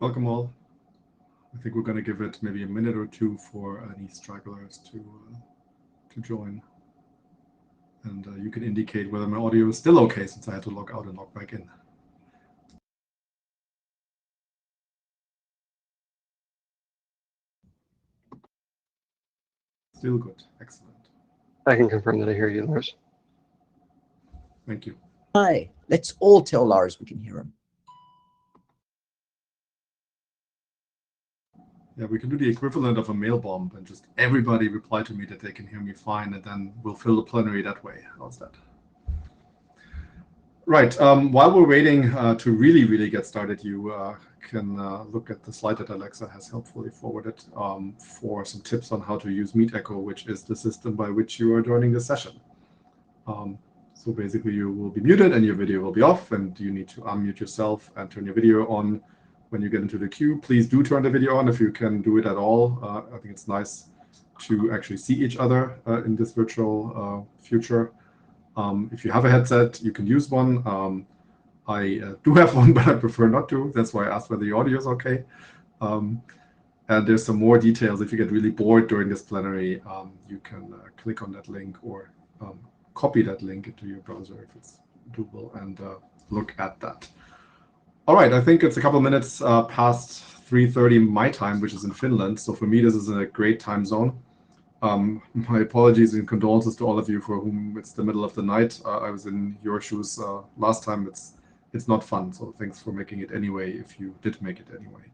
Welcome all. I think we're going to give it maybe a minute or two for any stragglers to join. And you can indicate whether my audio is still okay since I had to log out and log back in. Still good. Excellent. I can confirm that I hear you, Lars. Thank you. Hi. Let's all tell Lars we can hear him. Yeah, we can do the equivalent of a mail bomb and just everybody reply to me that they can hear me fine, and then we'll fill the plenary that way. How's that? Right. While we're waiting to really get started, you can look at the slide that Alexa has helpfully forwarded for some tips on how to use MeetEcho, which is the system by which you are joining the session. So basically, you will be muted and your video will be off, and you need to unmute yourself and turn your video on when you get into the queue. Please do turn the video on if you can do it at all. I think it's nice to actually see each other in this virtual future. If you have a headset, you can use one. I do have one, but I prefer not to. That's why I asked whether the audio is okay. And there's some more details. If you get really bored during this plenary, you can click on that link or copy that link into your browser if it's doable and look at that. All right, I think it's a couple of minutes past 3:30 my time, which is in Finland. So for me, this is a great time zone. My apologies and condolences to all of you for whom it's the middle of the night. I was in your shoes last time. It's not fun. So thanks for making it anyway, if you did make it anyway.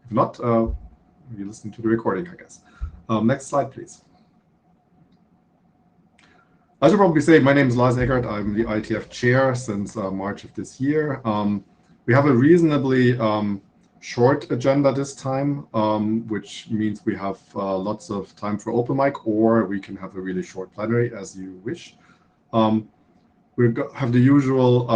If not, you're listening to the recording, I guess. Next slide, please. I should probably say my name is Lars Eckert. I'm the IETF chair since March of this year. We have a reasonably short agenda this time, which means we have lots of time for open mic, or we can have a really short plenary as you wish. We have the usual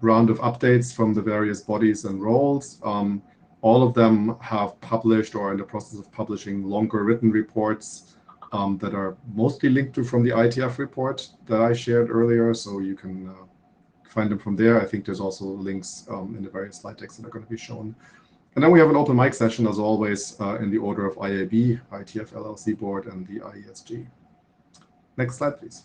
round of updates from the various bodies and roles. All of them have published or are in the process of publishing longer written reports that are mostly linked to from the IETF report that I shared earlier, so you can find them from there. I think there's also links in the various slide decks that are going to be shown. And then we have an open mic session, as always, in the order of IAB, IETF LLC board, and the IESG. Next slide, please.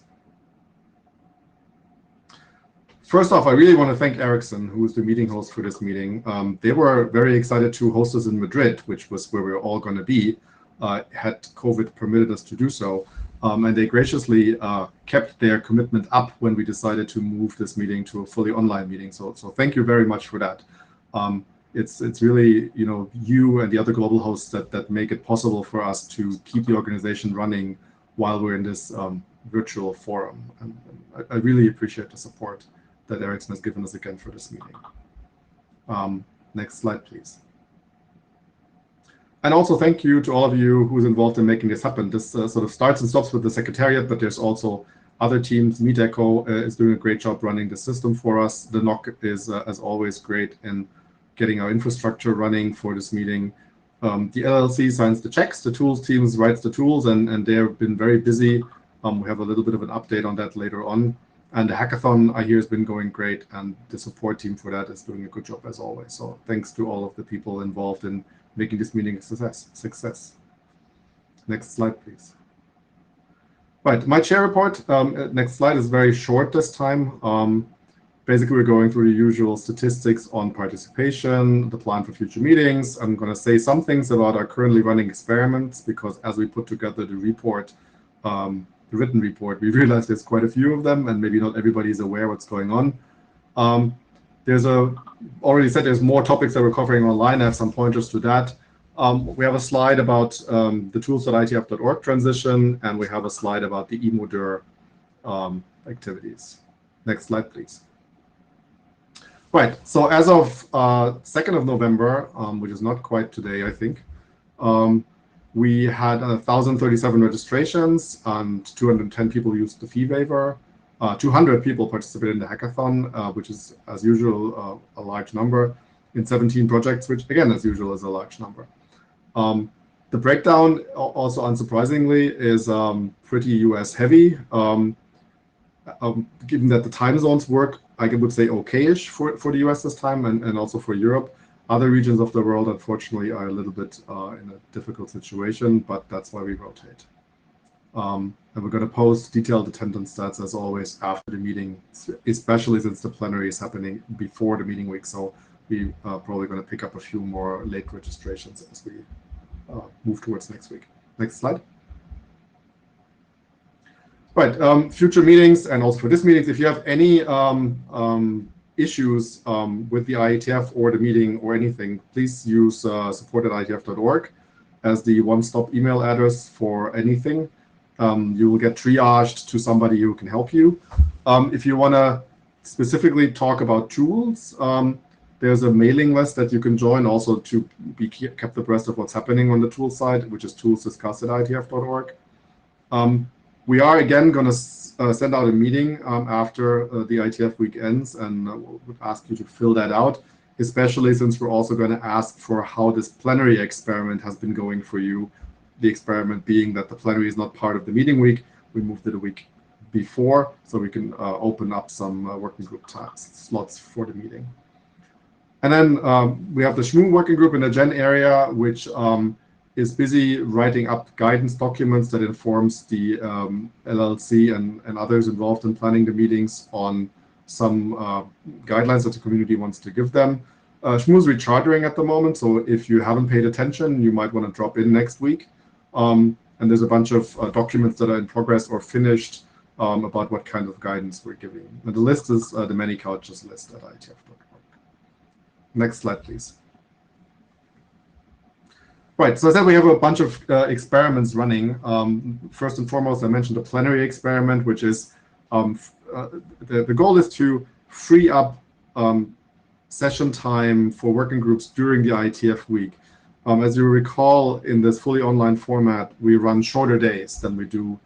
First off, I really want to thank Ericsson, who is the meeting host for this meeting. They were very excited to host us in Madrid, which was where we were all going to be, had COVID permitted us to do so. And they graciously kept their commitment up when we decided to move this meeting to a fully online meeting. So thank you very much for that. It's really, you and the other global hosts that make it possible for us to keep the organization running while we're in this virtual forum. And I really appreciate the support that Ericsson has given us again for this meeting. Next slide, please. And also thank you to all of you who's involved in making this happen. This sort of starts and stops with the Secretariat, but there's also other teams. MeetEcho is doing a great job running the system for us. The NOC is, as always, great in getting our infrastructure running for this meeting. The LLC signs the checks, the tools teams writes the tools, and they've been very busy. We have a little bit of an update on that later on. And the hackathon, I hear, has been going great, and the support team for that is doing a good job as always. So thanks to all of the people involved in making this meeting a success. Next slide, please. Right, my chair report, next slide, is very short this time. Basically, we're going through the usual statistics on participation, the plan for future meetings. I'm going to say some things about our currently running experiments, because as we put together the report, the written report, we realized there's quite a few of them, and maybe not everybody is aware what's going on. Already said there's more topics that we're covering online. I have some pointers to that. We have a slide about the tools.itf.org transition, and we have a slide about the eModer activities. Next slide, please. Right, so as of 2nd of November, which is not quite today, I think, we had 1,037 registrations, and 210 people used the fee waiver. 200 people participated in the hackathon, which is, as usual, a large number, in 17 projects, which, again, as usual, is a large number. The breakdown, also unsurprisingly, is pretty US heavy. Given that the time zones work, I would say okay-ish for the US this time, and also for Europe. Other regions of the world, unfortunately, are a little bit in a difficult situation, but that's why we rotate. And we're going to post detailed attendance stats, as always, after the meeting, especially since the plenary is happening before the meeting week. So we are probably going to pick up a few more late registrations as we move towards next week. Next slide. Right, future meetings, and also for this meeting, if you have any issues with the IETF or the meeting or anything, please use support@ietf.org as the one-stop email address for anything. You will get triaged to somebody who can help you. If you want to specifically talk about tools, there's a mailing list that you can join also to be kept abreast of what's happening on the tool side, which is toolsdiscussed@ietf.org. We are again going to send out a meeting after the IETF week ends, and would ask you to fill that out, especially since we're also going to ask for how this plenary experiment has been going for you. The experiment being that the plenary is not part of the meeting week. We moved it a week before, so we can open up some working group slots for the meeting. And then we have the SHMU working group in the Gen area, which is busy writing up guidance documents that informs the LLC and others involved in planning the meetings on some guidelines that the community wants to give them. SHMU is rechartering at the moment, so if you haven't paid attention, you might want to drop in next week. And there's a bunch of documents that are in progress or finished about what kind of guidance we're giving. And the list is the many couches list at IETF.org. Next slide, please. Right, so I said we have a bunch of experiments running. First and foremost, I mentioned the plenary experiment, which is the goal is to free up session time for working groups during the IETF week. As you recall, in this fully online format, we run shorter days than we do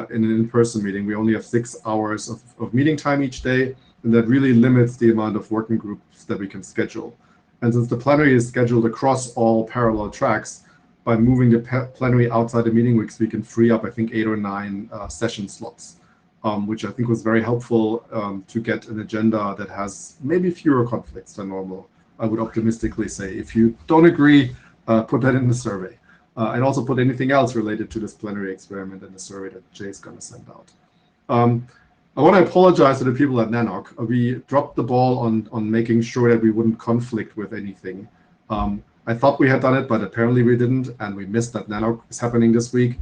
in an in-person meeting. We only have 6 hours of meeting time each day, and that really limits the amount of working groups that we can schedule. And since the plenary is scheduled across all parallel tracks, by moving the plenary outside the meeting weeks, we can free up, I think, 8 or 9 session slots, which I think was very helpful to get an agenda that has maybe fewer conflicts than normal, I would optimistically say. If you don't agree, put that in the survey. And also put anything else related to this plenary experiment in the survey that Jay's going to send out. I want to apologize to the people at NANOC. We dropped the ball on making sure that we wouldn't conflict with anything. I thought we had done it, but apparently we didn't, and we missed that NANOC is happening this week.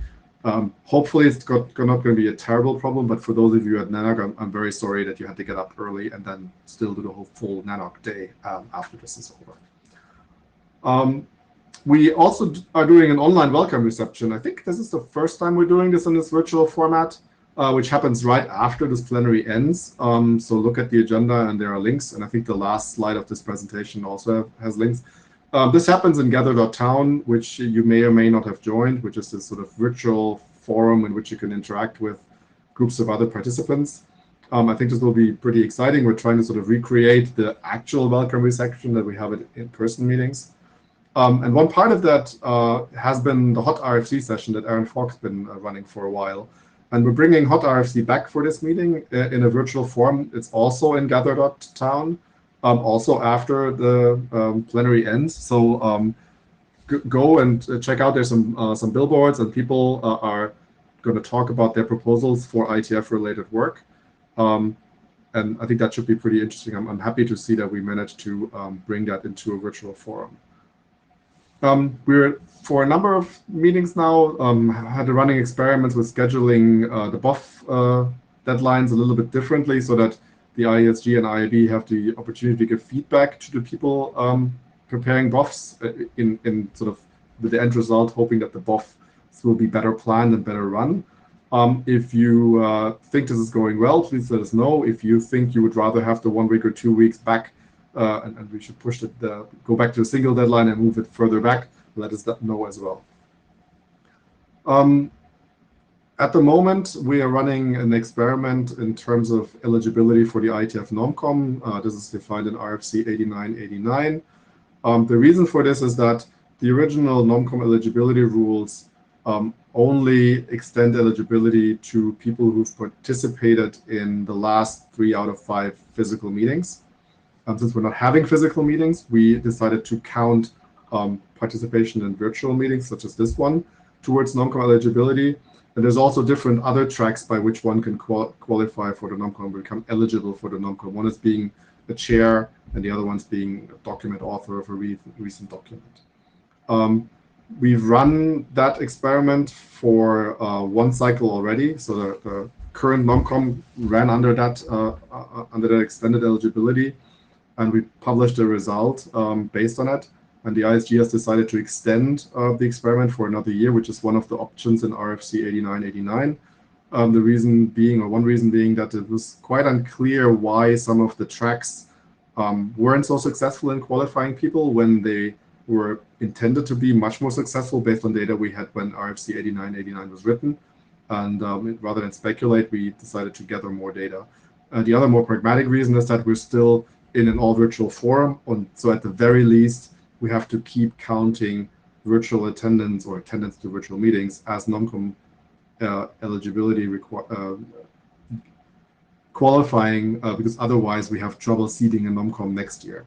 Hopefully it's not going to be a terrible problem, but for those of you at NANOC, I'm very sorry that you had to get up early and then still do the whole full NANOC day after this is over. We also are doing an online welcome reception. I think this is the first time we're doing this in this virtual format, which happens right after this plenary ends. So look at the agenda and there are links. And I think the last slide of this presentation also has links. This happens in gather.town, which you may or may not have joined, which is this sort of virtual forum in which you can interact with groups of other participants. I think this will be pretty exciting. We're trying to sort of recreate the actual welcome reception that we have at in-person meetings. And one part of that has been the Hot RFC session that Aaron Falk's been running for a while. And we're bringing Hot RFC back for this meeting in a virtual form. It's also in gather.town, also after the plenary ends. So go and check out. There's some billboards, and people are going to talk about their proposals for IETF-related work. And I think that should be pretty interesting. I'm happy to see that we managed to bring that into a virtual forum. We're, for a number of meetings now, had running experiments with scheduling the BOF deadlines a little bit differently so that the IESG and IAB have the opportunity to give feedback to the people preparing BOFs in sort of with the end result, hoping that the BOFs will be better planned and better run. If you think this is going well, please let us know. If you think you would rather have the 1 week or 2 weeks back, and we should push go back to a single deadline and move it further back, let us know as well. At the moment, we are running an experiment in terms of eligibility for the IETF NOMCOM. This is defined in RFC 8989. The reason for this is that the original NOMCOM eligibility rules only extend eligibility to people who've participated in the last 3 out of 5 physical meetings. Since we're not having physical meetings, we decided to count participation in virtual meetings, such as this one, towards NomCom eligibility. And there's also different other tracks by which one can qualify for the NomCom, become eligible for the NomCom. One is being a chair, and the other one's being a document author of a recent document. We've run that experiment for one cycle already. So the current NomCom ran under that extended eligibility, and we published a result based on it. And the ISG has decided to extend the experiment for another year, which is one of the options in RFC 8989. The reason being, or one reason being, that it was quite unclear why some of the tracks weren't so successful in qualifying people when they were intended to be much more successful based on data we had when RFC 8989 was written. And rather than speculate, we decided to gather more data. The other more pragmatic reason is that we're still in an all-virtual forum. So at the very least, we have to keep counting virtual attendance or attendance to virtual meetings as NomCom eligibility qualifying, because otherwise we have trouble seating a NomCom next year.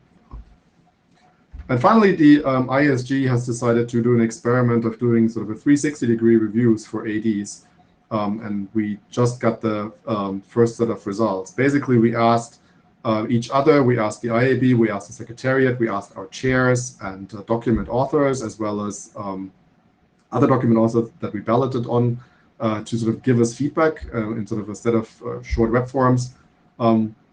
And finally, the ISG has decided to do an experiment of doing sort of a 360-degree reviews for ADs. And we just got the first set of results. Basically, we asked each other, we asked the IAB, we asked the Secretariat, we asked our chairs and document authors, as well as other document authors that we balloted on to sort of give us feedback in sort of a set of short web forms.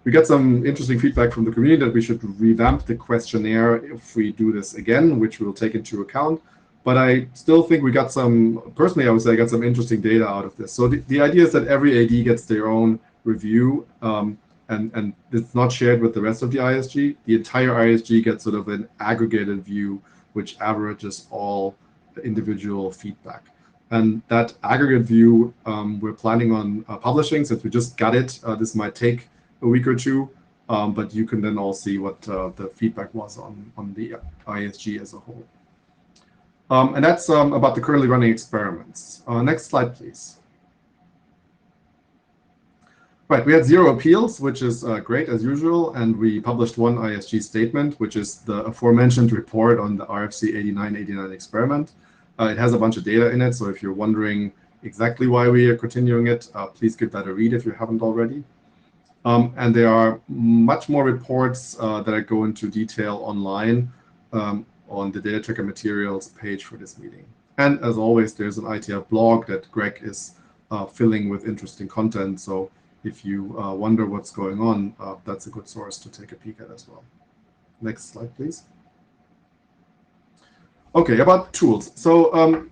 We got some interesting feedback from the community that we should revamp the questionnaire if we do this again, which we'll take into account. But I still think we got some, personally, I would say I got some interesting data out of this. So the idea is that every AD gets their own review, and it's not shared with the rest of the ISG. The entire ISG gets sort of an aggregated view, which averages all the individual feedback. And that aggregate view, we're planning on publishing, since we just got it. This might take a week or two, but you can then all see what the feedback was on the ISG as a whole. And that's about the currently running experiments. Next slide, please. Right, we had 0 appeals, which is great as usual, and we published one ISG statement, which is the aforementioned report on the RFC 8989 experiment. It has a bunch of data in it, so if you're wondering exactly why we are continuing it, please give that a read if you haven't already. And there are much more reports that go into detail online on the data tracker materials page for this meeting. And as always, there's an IETF blog that Greg is filling with interesting content. So if you wonder what's going on, that's a good source to take a peek at as well. Next slide, please. Okay, about tools. So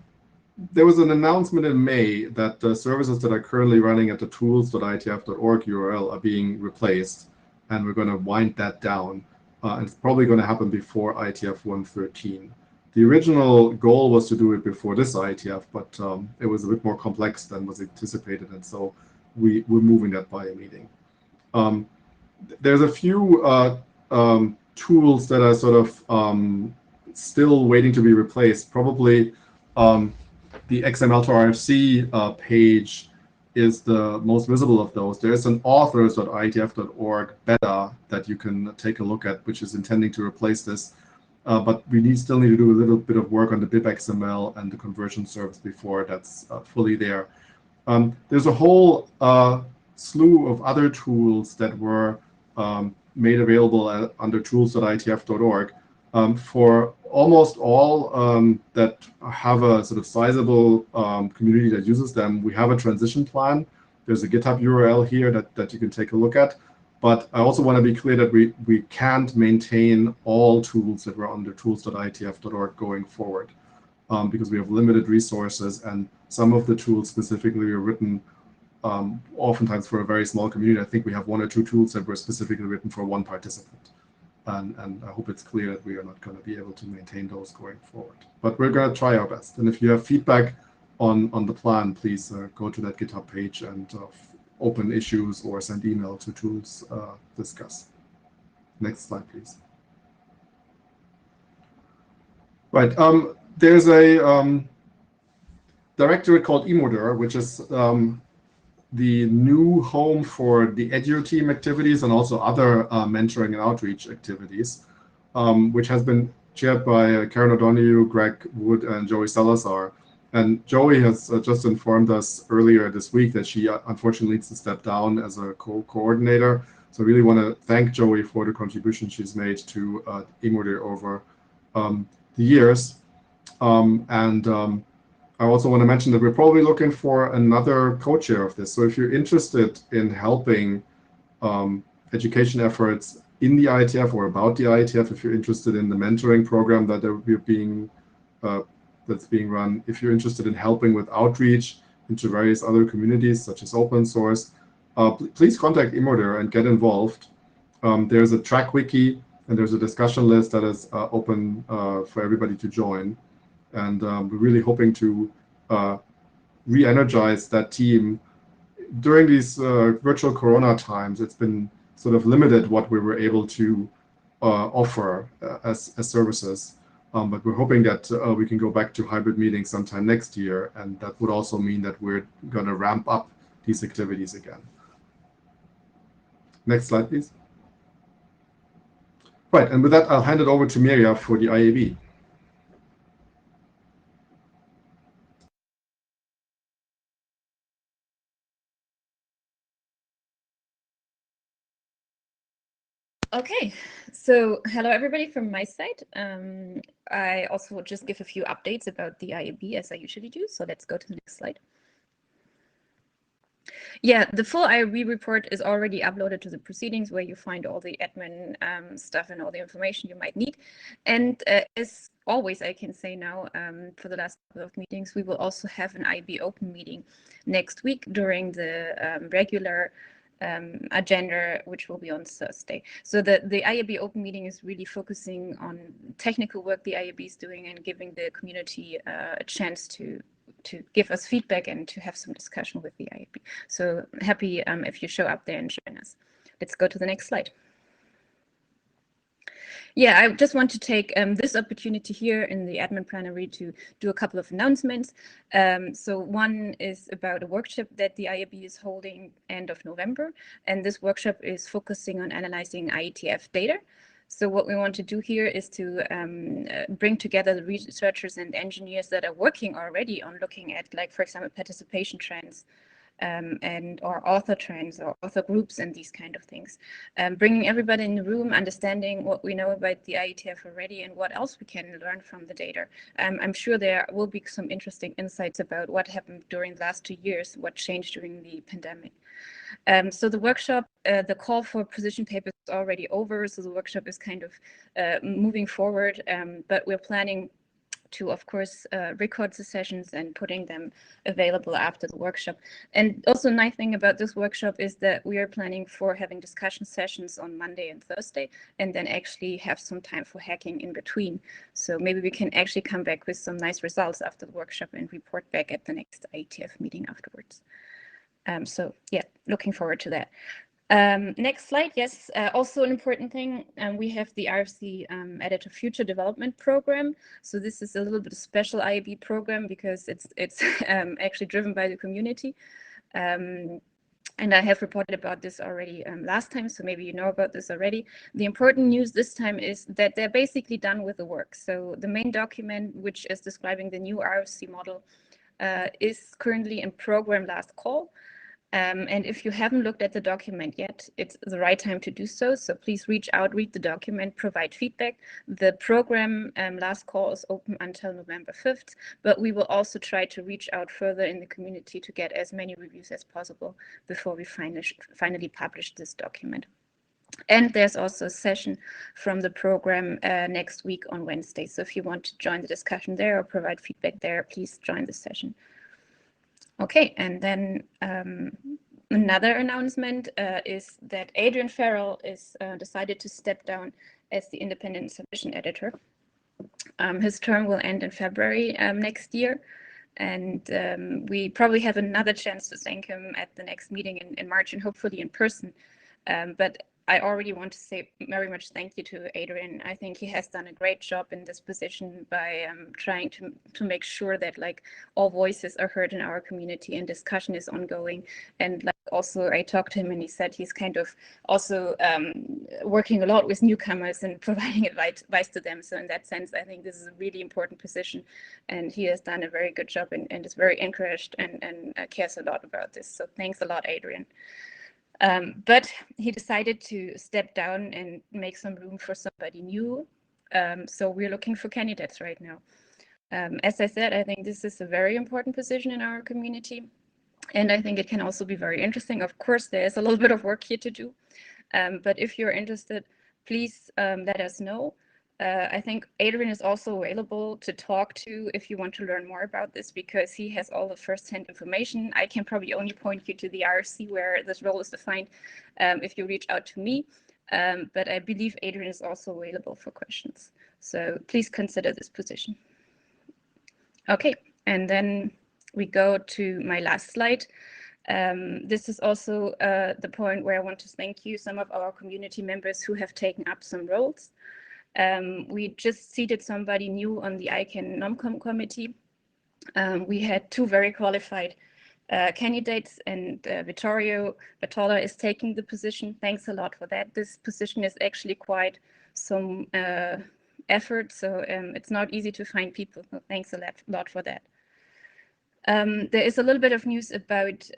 there was an announcement in May that the services that are currently running at the tools.ietf.org URL are being replaced, and we're going to wind that down. And it's probably going to happen before IETF 113. The original goal was to do it before this IETF, but it was a bit more complex than was anticipated, and so we're moving that by a meeting. There's a few tools that are sort of still waiting to be replaced. Probably the XML to RFC page is the most visible of those. There's an authors.ietf.org beta that you can take a look at, which is intending to replace this. But we still need to do a little bit of work on the bibXML and the conversion service before that's fully there. There's a whole slew of other tools that were made available under tools.ietf.org. For almost all that have a sort of sizable community that uses them, we have a transition plan. There's a GitHub URL here that you can take a look at. But I also want to be clear that we can't maintain all tools that were under tools.ietf.org going forward because we have limited resources, and some of the tools specifically are written oftentimes for a very small community. I think we have 1 or 2 tools that were specifically written for 1 participant. And I hope it's clear that we are not going to be able to maintain those going forward. But we're going to try our best. And if you have feedback on the plan, please go to that GitHub page and open issues or send email to tools discuss. Next slide, please. Right. There's a directory called Emodur, which is the new home for the Edu team activities and also other mentoring and outreach activities, which has been chaired by Karen O'Donoghue, Greg Wood, and Joey Salazar. And Joey has just informed us earlier this week that she unfortunately needs to step down as a co-coordinator. So I really want to thank Joey for the contribution she's made to IMODIR over the years. I also want to mention that we're probably looking for another co-chair of this. So if you're interested in helping education efforts in the IETF or about the IETF, if you're interested in the mentoring program that we're being that's being run, if you're interested in helping with outreach into various other communities such as open source, please contact IMODIR and get involved. There's a track wiki and there's a discussion list that is open for everybody to join. And we're really hoping to re-energize that team. During these virtual Corona times, it's been sort of limited what we were able to offer as services. But we're hoping that we can go back to hybrid meetings sometime next year. And that would also mean that we're going to ramp up these activities again. Next slide, please. Right, and with that, I'll hand it over to Mirja for the IAB. Okay, so hello everybody from my side. I also will just give a few updates about the IAB as I usually do. So let's go to the next slide. Yeah, the full IAB report is already uploaded to the proceedings where you find all the admin stuff and all the information you might need. And as always, I can say now for the last couple of meetings, we will also have an IAB open meeting next week during the regular agenda, which will be on Thursday. So the IAB open meeting is really focusing on technical work the IAB is doing and giving the community a chance to give us feedback and to have some discussion with the IAB. So happy if you show up there and join us. Let's go to the next slide. Yeah, I just want to take this opportunity here in the admin plenary to do a couple of announcements. So one is about a workshop that the IAB is holding end of November. And this workshop is focusing on analyzing IETF data. So what we want to do here is to bring together the researchers and engineers that are working already on looking at, like, for example, participation trends, or author trends or author groups and these kind of things. Bringing everybody in the room, understanding what we know about the IETF already and what else we can learn from the data. I'm sure there will be some interesting insights about what happened during the last 2 years, what changed during the pandemic. So the workshop, the call for position papers is already over, so the workshop is kind of moving forward, but we're planning to, of course, record the sessions and putting them available after the workshop. And also, a nice thing about this workshop is that we are planning for having discussion sessions on Monday and Thursday, and then actually have some time for hacking in between. So maybe we can actually come back with some nice results after the workshop and report back at the next IETF meeting afterwards. So yeah, looking forward to that. Next slide. Yes, also an important thing, we have the RFC Editor Future Development Program. So this is a little bit of special IAB program because it's actually driven by the community. And I have reported about this already last time, so maybe you know about this already. The important news this time is that they're basically done with the work. So the main document, which is describing the new RFC model, is currently in program last call. And if you haven't looked at the document yet, it's the right time to do so. So please reach out, read the document, provide feedback. The program last call is open until November 5th, but we will also try to reach out further in the community to get as many reviews as possible before we finally publish this document. And there's also a session from the program next week on Wednesday. So if you want to join the discussion there or provide feedback there, please join the session. Okay, and then another announcement is that Adrian Farrell is decided to step down as the independent submission editor. His term will end in February next year, and we probably have another chance to thank him at the next meeting in March and hopefully in person. But I already want to say very much thank you to Adrian. I think he has done a great job in this position by trying to make sure that like all voices are heard in our community and discussion is ongoing. And like also I talked to him and he said he's kind of also working a lot with newcomers and providing advice to them. So in that sense, I think this is a really important position, and he has done a very good job and is very encouraged and cares a lot about this. So thanks a lot, Adrian. But he decided to step down and make some room for somebody new. So we're looking for candidates right now. As I said, I think this is a very important position in our community, and I think it can also be very interesting. Of course, there is a little bit of work here to do, but if you're interested, please let us know. I think Adrian is also available to talk to if you want to learn more about this, because he has all the first-hand information. I can probably only point you to the IRC where this role is defined if you reach out to me. But I believe Adrian is also available for questions. So please consider this position. Okay, and then we go to my last slide. This is also the point where I want to thank you, some of our community members who have taken up some roles. We just seated somebody new on the ICANN NOMCOM committee. We had 2 very qualified candidates, and Vittorio Bertola is taking the position. Thanks a lot for that. This position is actually quite some effort, so it's not easy to find people. So thanks a lot for that. There is a little bit of news about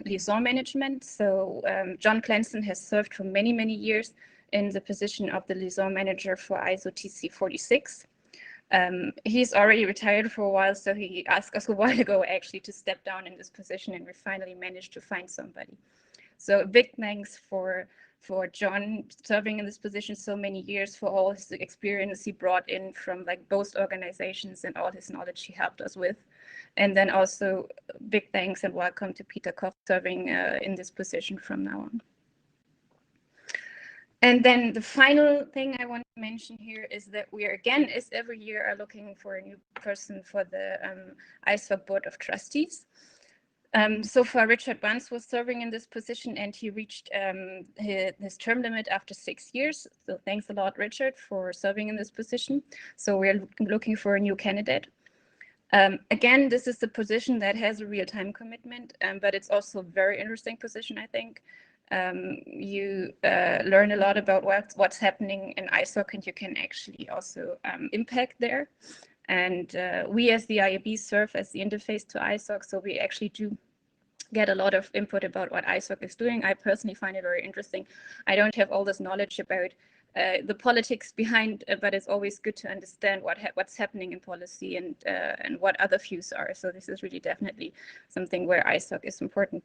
liaison management. So John Clanson has served for many, many years in the position of the liaison manager for ISO TC 46. He's already retired for a while, so he asked us a while ago actually to step down in this position, and we finally managed to find somebody. So a big thanks for John serving in this position so many years, for all his experience he brought in from like both organizations and all his knowledge he helped us with. And then also big thanks and welcome to Peter Koch serving in this position from now on. And then the final thing I want to mention here is that we are, again, as every year, are looking for a new person for the ISOC Board of Trustees. So far, Richard Bunce was serving in this position, and he reached his term limit after 6 years. So thanks a lot, Richard, for serving in this position. So we're looking for a new candidate. Again, this is a position that has a real time commitment, but it's also a very interesting position, I think. You learn a lot about what's happening in ISOC, and you can actually also impact there. And we as the IAB serve as the interface to ISOC, so we actually do get a lot of input about what ISOC is doing. I personally find it very interesting. I don't have all this knowledge about the politics behind, but it's always good to understand what's happening in policy and what other views are. So this is really definitely something where ISOC is important.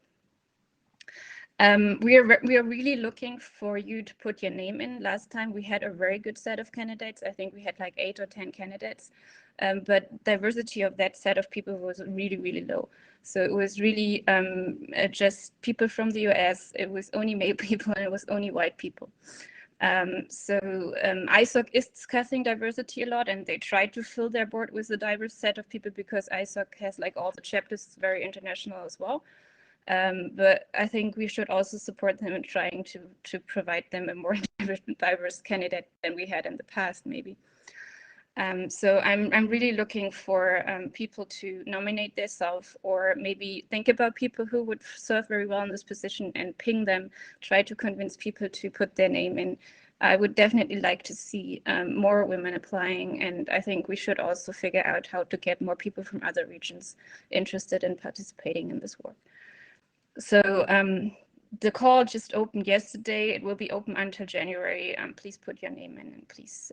We are really looking for you to put your name in. Last time we had a very good set of candidates. I think we had like 8 or 10 candidates, but diversity of that set of people was really, really low. So it was really just people from the US. It was only male people and it was only white people. ISOC is discussing diversity a lot, and they try to fill their board with a diverse set of people because ISOC has like all the chapters very international as well. But I think we should also support them in trying to provide them a more diverse candidate than we had in the past, maybe. So I'm really looking for people to nominate themselves, or maybe think about people who would serve very well in this position and ping them, try to convince people to put their name in. I would definitely like to see more women applying, and I think we should also figure out how to get more people from other regions interested in participating in this work. So the call just opened yesterday. It will be open until January. Please put your name in, and please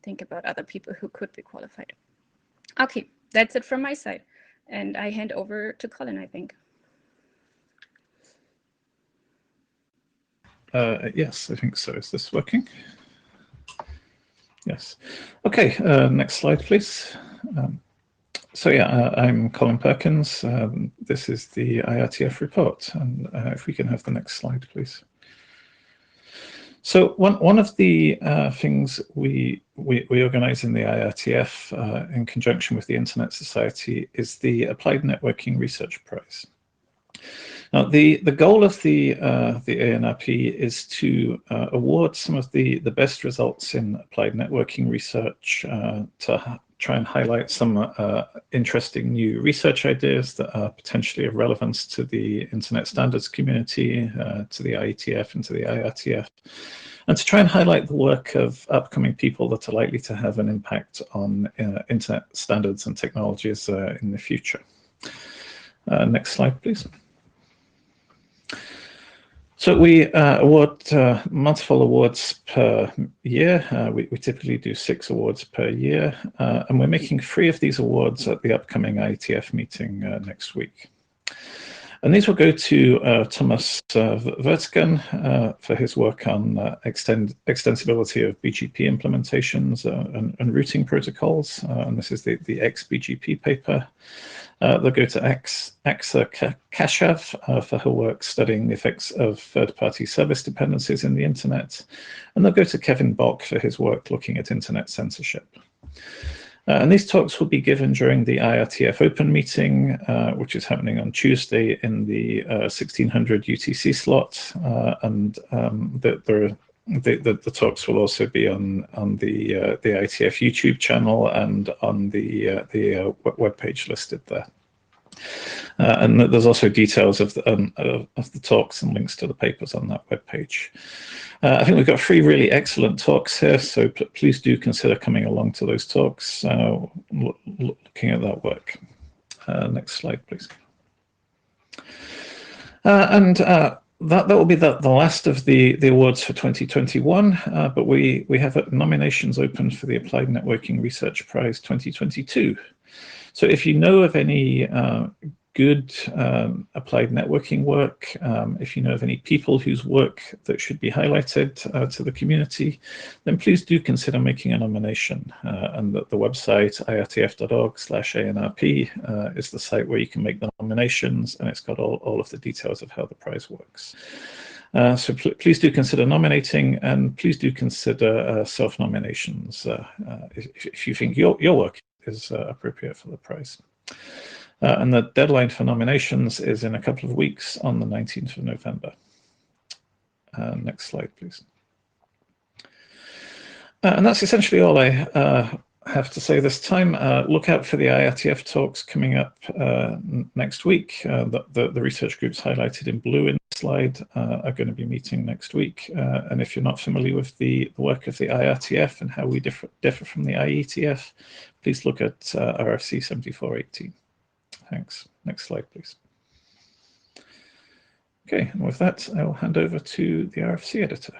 think about other people who could be qualified. Okay, that's it from my side. And I hand over to Colin, I think. Yes, I think so. Is this working? Yes. Okay, next slide, please. So yeah, I'm Colin Perkins. This is the IETF report, and if we can have the next slide, please. So one of the things we organise in the IETF in conjunction with the Internet Society is the Applied Networking Research Prize. Now, the goal of the ANRP is to award some of the best results in applied networking research, to try and highlight some interesting new research ideas that are potentially of relevance to the internet standards community, to the IETF and to the IRTF, and to try and highlight the work of upcoming people that are likely to have an impact on internet standards and technologies in the future. Next slide, please. So we award multiple awards per year. We typically do 6 awards per year, and we're making 3 of these awards at the upcoming IETF meeting next week. And these will go to Thomas Vertgen for his work on extensibility of BGP implementations and routing protocols, and this is the XBGP paper. They'll go to Aksa Kashav for her work studying the effects of third-party service dependencies in the internet. And they'll go to Kevin Bock for his work looking at internet censorship. And these talks will be given during the IRTF Open meeting, which is happening on Tuesday in the 1600 UTC slot. And the talks will also be on the IETF YouTube channel and on the webpage listed there. And there's also details of the talks and links to the papers on that webpage. I think we've got 3 really excellent talks here, so please do consider coming along to those talks, looking at that work. Next slide, please. That will be the last of the awards for 2021, but we have nominations open for the Applied Networking Research Prize 2022. So if you know of any good applied networking work, if you know of any people whose work that should be highlighted to the community, then please do consider making a nomination. And the website irtf.org/ANRP is the site where you can make the nominations, and it's got all of the details of how the prize works. So please do consider nominating, and please do consider self-nominations if you think your work is appropriate for the prize. And the deadline for nominations is in a couple of weeks on the 19th of November. Next slide, please. And that's essentially all I have to say this time. Look out for the IRTF talks coming up next week. The research groups highlighted in blue in the slide are going to be meeting next week. And if you're not familiar with the work of the IRTF and how we differ from the IETF, please look at RFC 7418. Thanks. Next slide, please. Okay, and with that, I will hand over to the RFC editor.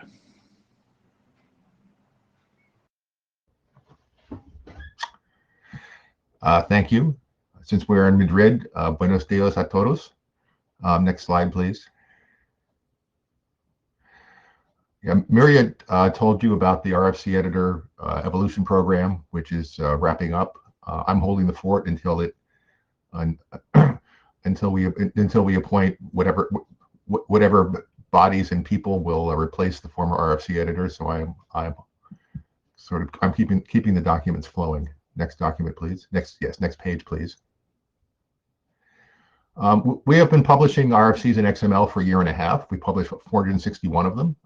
Thank you. Since we're in Madrid, buenos dias a todos. Next slide, please. Yeah, Myriad told you about the RFC editor evolution program, which is wrapping up. I'm holding the fort until we appoint whatever bodies and people will replace the former RFC editor. So I'm keeping the documents flowing. Next document, please. Next page, please. We have been publishing RFCs in XML for a year and a half. We published 461 of them.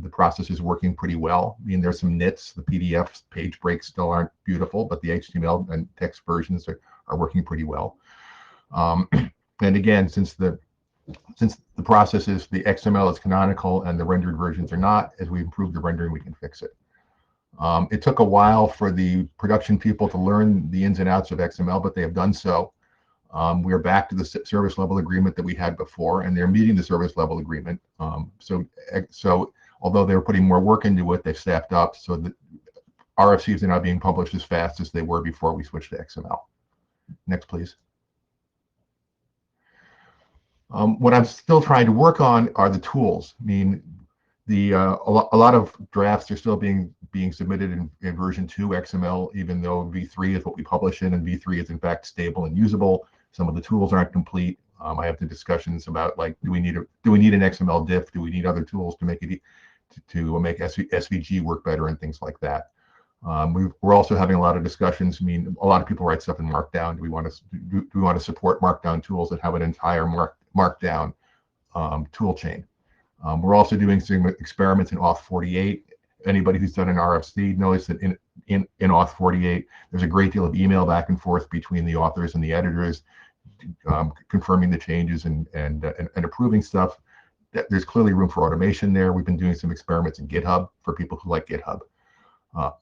The process is working pretty well. I mean, there's some nits. The PDF page breaks still aren't beautiful, but the HTML and text versions are working pretty well. And again, since the process is the XML is canonical and the rendered versions are not, as we improve the rendering, we can fix it. It took a while for the production people to learn the ins and outs of XML, but they have done so. We are back to the service level agreement that we had before, and they're meeting the service level agreement. So although they're putting more work into it, they've staffed up so that RFCs are now being published as fast as they were before we switched to XML. Next, please. What I'm still trying to work on are the tools. I mean, a lot of drafts are still being submitted in version 2 XML, even though v3 is what we publish in, and v3 is in fact stable and usable. Some of the tools aren't complete. I have the discussions about, like, do we need an XML diff? Do we need other tools to make it to make SVG work better and things like that? We're also having a lot of discussions. I mean, a lot of people write stuff in Markdown. Do we want to support Markdown tools that have an entire Markdown tool chain. We're also doing some experiments in Auth 48. Anybody who's done an RFC knows that in Auth 48, there's a great deal of email back and forth between the authors and the editors, confirming the changes and approving stuff. There's clearly room for automation there. We've been doing some experiments in GitHub for people who like GitHub.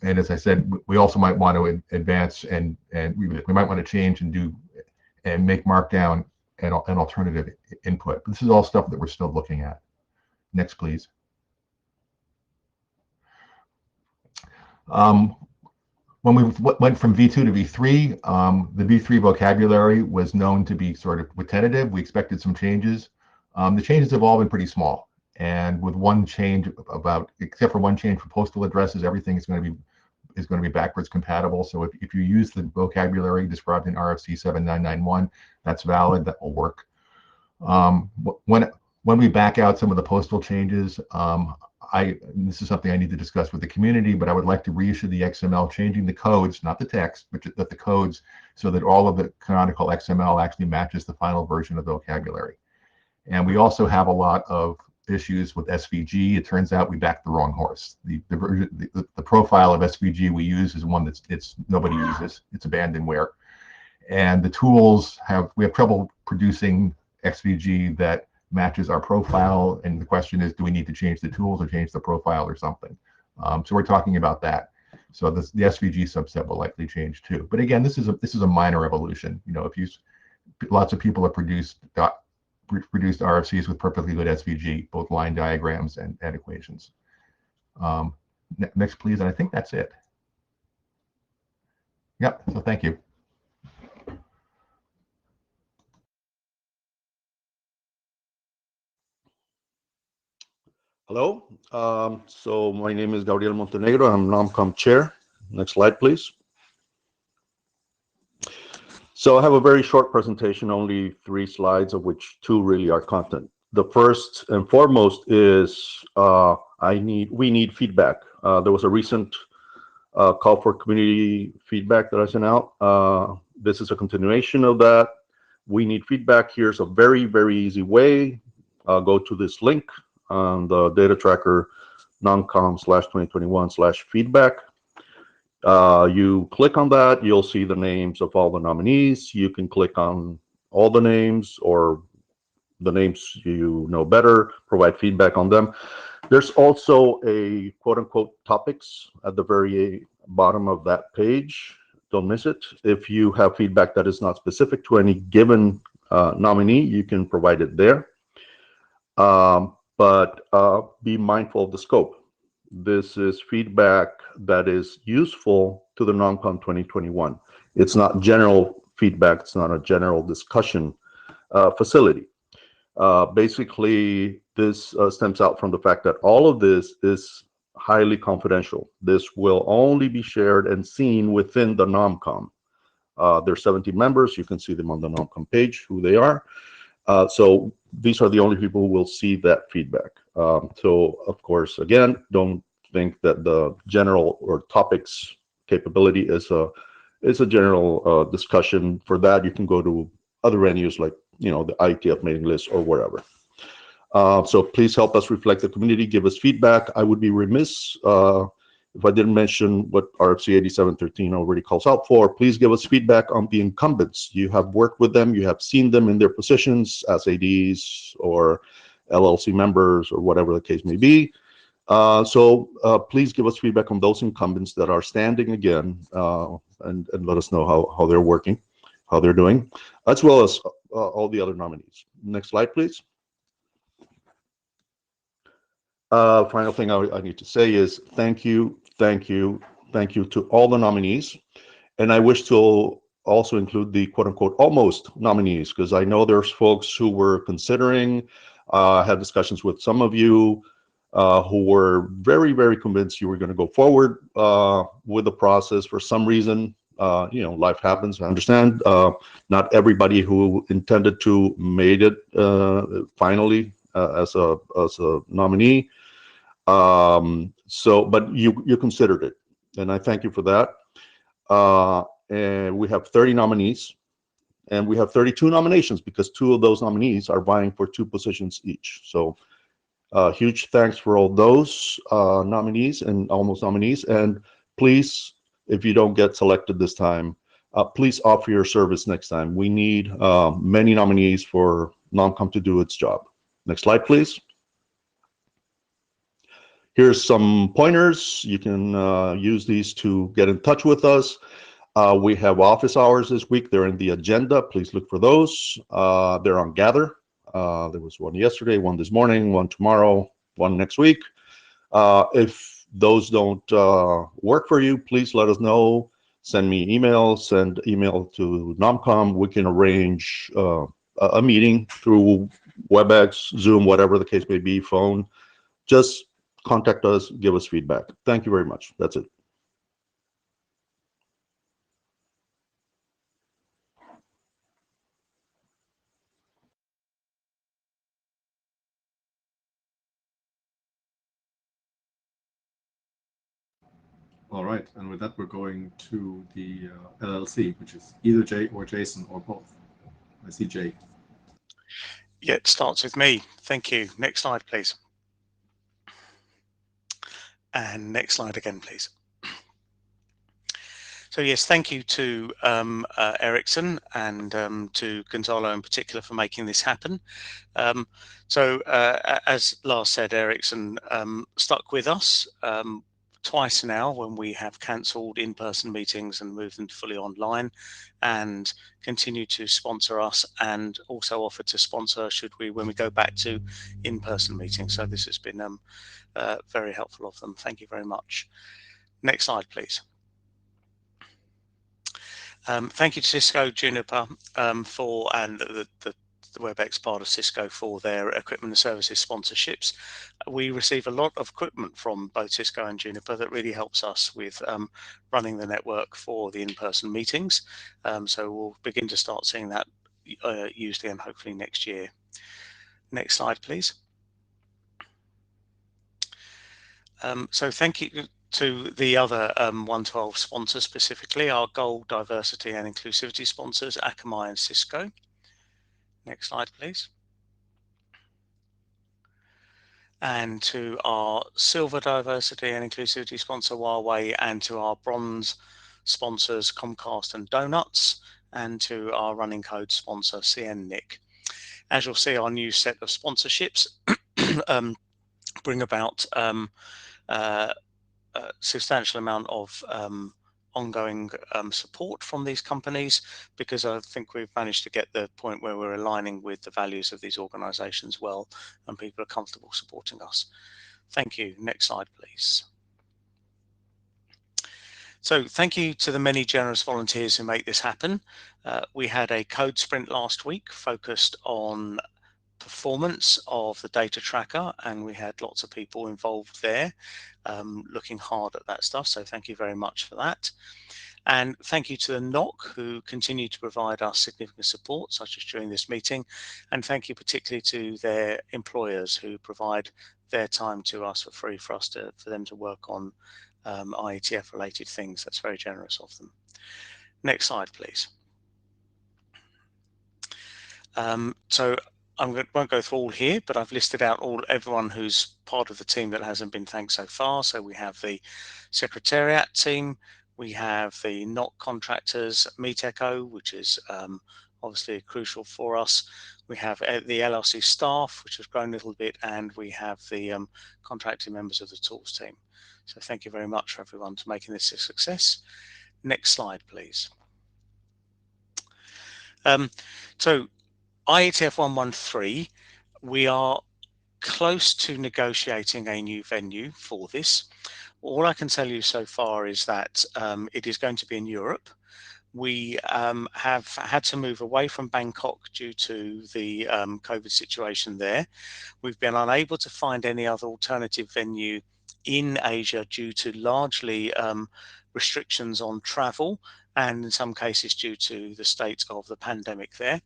And as I said, we also might want to advance and we might want to change and make Markdown an alternative input. But this is all stuff that we're still looking at. Next, please. When we went from V2 to V3, the V3 vocabulary was known to be sort of tentative. We expected some changes. The changes have all been pretty small. And with one change except for one change for postal addresses, everything is going to be backwards compatible. So if you use the vocabulary described in RFC 7991, that's valid, that will work. When we back out some of the postal changes, this is something I need to discuss with the community, but I would like to reissue the XML, changing the codes, not the text, but the codes, so that all of the canonical XML actually matches the final version of the vocabulary. And we also have a lot of issues with SVG. It turns out we backed the wrong horse. The profile of SVG we use is one that's nobody uses. It's abandonware. And the tools we have trouble producing SVG that matches our profile, and the question is, do we need to change the tools or change the profile or something? So we're talking about that. So the SVG subset will likely change too. But again, this is a minor evolution. You know, lots of people have produced RFCs with perfectly good SVG, both line diagrams and equations. Next, please. And I think that's it. Yep. So thank you. Hello, so my name is Gabriel Montenegro. I'm NOMCOM chair. Next slide, please. So I have a very short presentation, only 3 slides, of which 2 really are content. The first and foremost is we need feedback. There was a recent call for community feedback that I sent out. This is a continuation of that. We need feedback. Here's a very, very easy way. Go to this link on the data tracker nomcom/2021/feedback. You click on that, you'll see the names of all the nominees. You can click on all the names or the names you know better, provide feedback on them. There's also a quote-unquote topics at the very bottom of that page. Don't miss it. If you have feedback that is not specific to any given nominee, you can provide it there. But be mindful of the scope. This is feedback that is useful to the NOMCOM 2021. It's not general feedback. It's not a general discussion facility. Basically, this stems out from the fact that all of this is highly confidential. This will only be shared and seen within the NOMCOM. There's 17 members. You can see them on the NOMCOM page, who they are. So these are the only people who will see that feedback. So of course, again, don't think that the general or topics capability is a general discussion. For that, you can go to other venues like, you know, the IETF mailing list or wherever. So please help us reflect the community, give us feedback. I would be remiss if I didn't mention what RFC 8713 already calls out for. Please give us feedback on the incumbents. You have worked with them, you have seen them in their positions as ADs or LLC members or whatever the case may be. So please give us feedback on those incumbents that are standing again, and let us know how they're working, how they're doing, as well as all the other nominees. Next slide, please. Final thing I need to say is thank you to all the nominees. And I wish to also include the quote-unquote almost nominees, because I know there's folks who were considering, had discussions with some of you who were very, very convinced you were going to go forward with the process. For some reason, you know, life happens, I understand. Not everybody who intended to made it finally as a nominee. But you considered it, and I thank you for that. And we have 30 nominees. And we have 32 nominations because 2 of those nominees are vying for 2 positions each. So huge thanks for all those nominees and almost nominees. And please, if you don't get selected this time, please offer your service next time. We need many nominees for NOMCOM to do its job. Next slide, please. Here's some pointers. You can use these to get in touch with us. We have office hours this week. They're in the agenda. Please look for those. They're on Gather. There was one yesterday, one this morning, one tomorrow, one next week. If those don't work for you, please let us know. Send me email, send email to NOMCOM. We can arrange a meeting through WebEx, Zoom, whatever the case may be, phone. Just contact us, give us feedback. Thank you very much. That's it. All right, and with that, we're going to the LLC, which is either Jay or Jason or both. I see Jay. Yeah, it starts with me. Thank you. Next slide, please. And next slide again, please. So yes, thank you to Ericsson and to Gonzalo in particular for making this happen. As Lars said, Ericsson stuck with us twice now when we have cancelled in-person meetings and moved them fully online, and continue to sponsor us and also offer to sponsor when we go back to in-person meetings. So this has been very helpful of them. Thank you very much. Next slide, please. Thank you to Cisco, Juniper, and the WebEx part of Cisco for their equipment and services sponsorships. We receive a lot of equipment from both Cisco and Juniper that really helps us with running the network for the in-person meetings. So we'll begin to start seeing that used again hopefully next year. Next slide, please. So thank you to the other 112 sponsors, specifically our Gold, Diversity and Inclusivity sponsors, Akamai and Cisco. Next slide, please. And to our Silver Diversity and Inclusivity sponsor, Huawei, and to our Bronze sponsors, Comcast and Donuts, and to our Running Code sponsor, CNNIC. As you'll see, our new set of sponsorships bring about a substantial amount of ongoing support from these companies, because I think we've managed to get the point where we're aligning with the values of these organizations well, and people are comfortable supporting us. Thank you. Next slide, please. So thank you to the many generous volunteers who make this happen. We had a code sprint last week focused on performance of the data tracker, and we had lots of people involved there looking hard at that stuff, so thank you very much for that. And thank you to the NOC who continue to provide us significant support, such as during this meeting, and thank you particularly to their employers who provide their time to us for free for them to work on IETF related things. That's very generous of them. Next slide, please. So won't go through all here, but I've listed out everyone who's part of the team that hasn't been thanked so far. So we have the Secretariat team, we have the NOC contractors, MeetEcho, which is obviously crucial for us. We have the LLC staff, which has grown a little bit, and we have the contracting members of the tools team. So thank you very much for everyone for making this a success. Next slide, please. So IETF 113, we are close to negotiating a new venue for this. All I can tell you so far is that it is going to be in Europe. We have had to move away from Bangkok due to the COVID situation there. We've been unable to find any other alternative venue in Asia due to largely restrictions on travel, and in some cases due to the state of the pandemic there.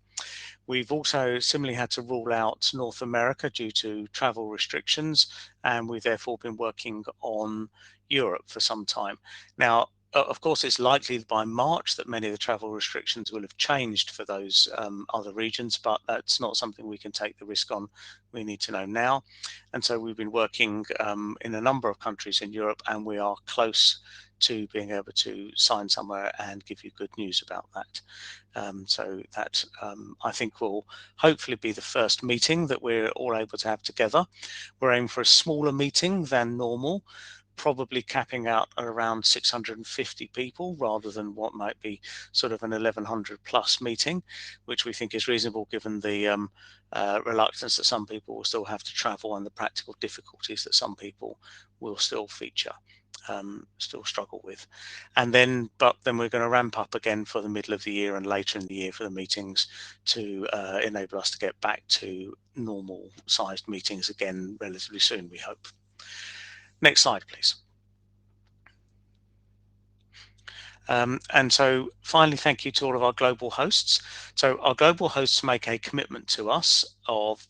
We've also similarly had to rule out North America due to travel restrictions, and we've therefore been working on Europe for some time. Now, of course, it's likely by March that many of the travel restrictions will have changed for those other regions, but that's not something we can take the risk on. We need to know now. And so we've been working in a number of countries in Europe, and we are close to being able to sign somewhere and give you good news about that. So that I think will hopefully be the first meeting that we're all able to have together. We're aiming for a smaller meeting than normal, probably capping out at around 650 people rather than what might be sort of an 1100 plus meeting, which we think is reasonable given the reluctance that some people will still have to travel and the practical difficulties that some people will still still struggle with. And then we're going to ramp up again for the middle of the year and later in the year for the meetings to enable us to get back to normal sized meetings again relatively soon, we hope. Next slide, please. And so finally, thank you to all of our global hosts. So our global hosts make a commitment to us of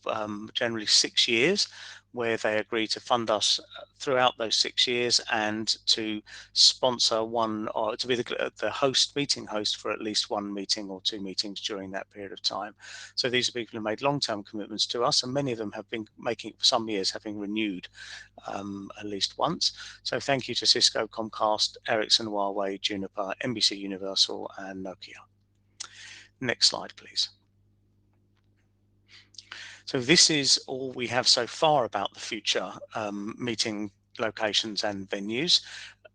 generally 6 years, where they agree to fund us throughout those 6 years and to sponsor one, or to be the meeting host for at least one meeting or 2 meetings during that period of time. So these are people who made long-term commitments to us, and many of them have been making it for some years, having renewed at least once. So thank you to Cisco, Comcast, Ericsson, Huawei, Juniper, NBC Universal, and Nokia. Next slide, please. So this is all we have so far about the future meeting locations and venues.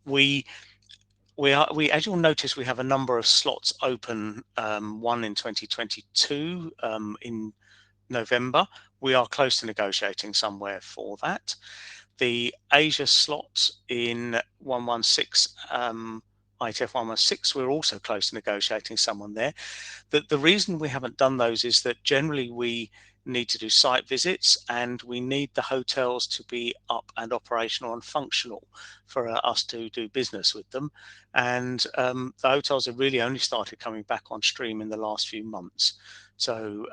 As you'll notice, we have a number of slots open, one in 2022 in November. We are close to negotiating somewhere for that. The Asia slot in 116, IETF 116, we're also close to negotiating someone there. The reason we haven't done those is that generally we need to do site visits, and we need the hotels to be up and operational and functional for us to do business with them. And the hotels have really only started coming back on stream in the last few months. So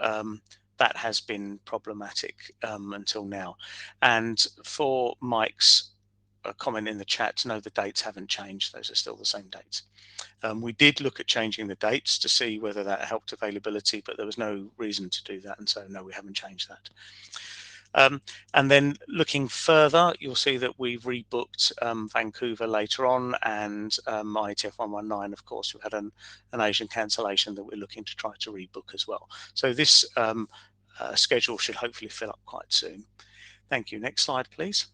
that has been problematic until now. And for Mike's comment in the chat, no, the dates haven't changed. Those are still the same dates. We did look at changing the dates to see whether that helped availability, but there was no reason to do that. And so, no, we haven't changed that. And then looking further, you'll see that we've rebooked Vancouver later on, and IETF 119, of course, we've had an Asian cancellation that we're looking to try to rebook as well. So this schedule should hopefully fill up quite soon. Thank you. Next slide, please.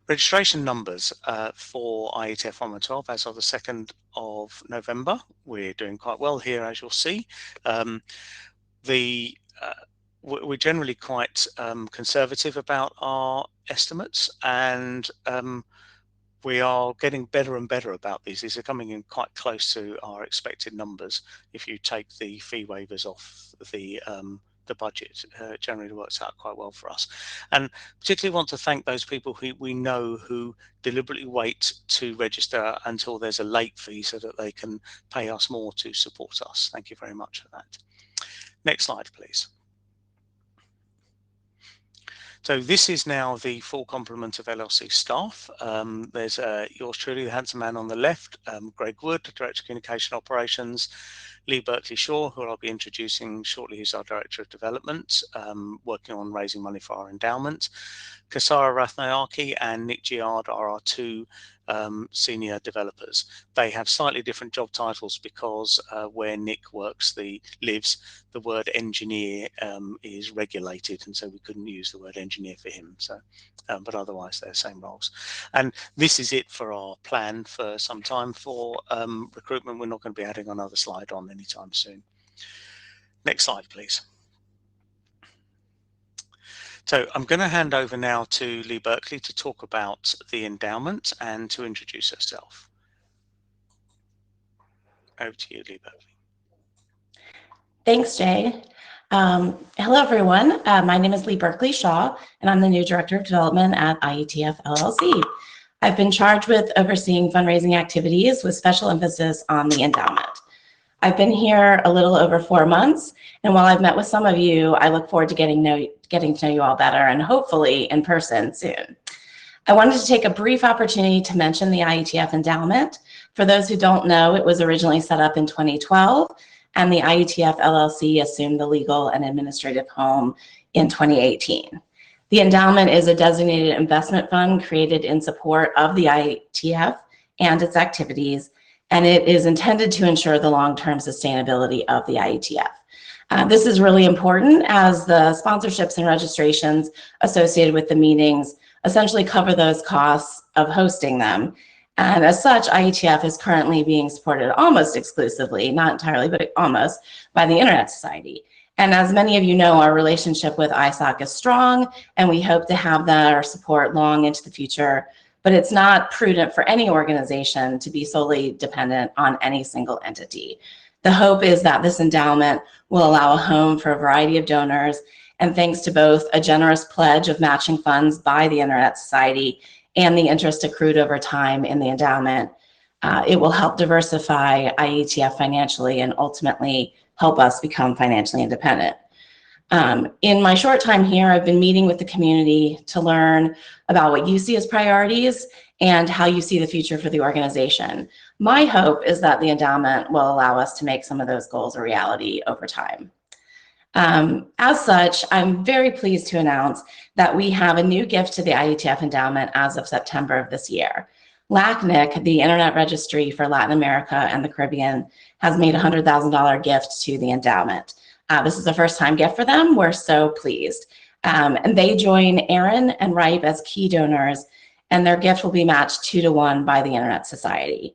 Registration numbers for IETF 112 as of the 2nd of November. We're doing quite well here, as you'll see. We're generally quite conservative about our estimates, and we are getting better and better about these. These are coming in quite close to our expected numbers. If you take the fee waivers off the budget, generally works out quite well for us. And particularly want to thank those people who we know who deliberately wait to register until there's a late fee so that they can pay us more to support us. Thank you very much for that. Next slide, please. So this is now the full complement of LLC staff. There's yours truly, the handsome man on the left, Greg Wood, Director of Communication Operations, Lee Berkeley-Shaw, who I'll be introducing shortly, who's our Director of Development, working on raising money for our endowment. Kasara Rathnayaki and Nick Giard are our 2 senior developers. They have slightly different job titles because where Nick lives, the word engineer is regulated, and so we couldn't use the word engineer for him. So, but otherwise they're the same roles. And this is it for our plan for some time for recruitment. We're not going to be adding another slide on anytime soon. Next slide, please. So I'm going to hand over now to Lee Berkeley to talk about the endowment and to introduce herself. Over to you, Lee Berkeley. Thanks, Jay. Hello, everyone. My name is Lee Berkeley-Shaw, and I'm the new Director of Development at IETF LLC. I've been charged with overseeing fundraising activities with special emphasis on the endowment. I've been here a little over 4 months, and while I've met with some of you, I look forward to getting to know you all better and hopefully in person soon. I wanted to take a brief opportunity to mention the IETF endowment. For those who don't know, it was originally set up in 2012, and the IETF LLC assumed the legal and administrative home in 2018. The endowment is a designated investment fund created in support of the IETF and its activities, and it is intended to ensure the long-term sustainability of the IETF. This is really important as the sponsorships and registrations associated with the meetings essentially cover those costs of hosting them. And as such, IETF is currently being supported almost exclusively, not entirely, but almost, by the Internet Society. And as many of you know, our relationship with ISOC is strong, and we hope to have their support long into the future. But it's not prudent for any organization to be solely dependent on any single entity. The hope is that this endowment will allow a home for a variety of donors, and thanks to both a generous pledge of matching funds by the Internet Society and the interest accrued over time in the endowment, it will help diversify IETF financially and ultimately help us become financially independent. In my short time here, I've been meeting with the community to learn about what you see as priorities and how you see the future for the organization. My hope is that the endowment will allow us to make some of those goals a reality over time. As such, I'm very pleased to announce that we have a new gift to the IETF endowment as of September of this year. LACNIC, the Internet Registry for Latin America and the Caribbean, has made a $100,000 gift to the endowment. This is a first-time gift for them. We're so pleased. And they join Aaron and Ripe as key donors, and their gift will be matched 2-to-1 by the Internet Society.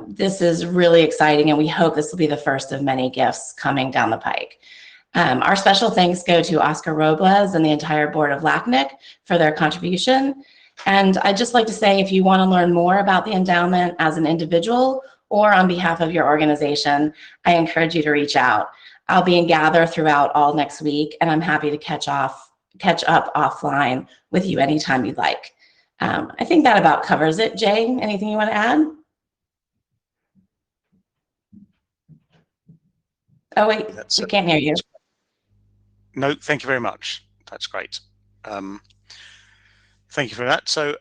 This is really exciting, and we hope this will be the first of many gifts coming down the pike. Our special thanks go to Oscar Robles and the entire board of LACNIC for their contribution. And I'd just like to say, if you want to learn more about the endowment as an individual or on behalf of your organization, I encourage you to reach out. I'll be in Gather throughout all next week, and I'm happy to catch up offline with you anytime you'd like. I think that about covers it. Jay, anything you want to add? Oh, wait, we can't hear you. No, thank you very much. That's great. Thank you for that. So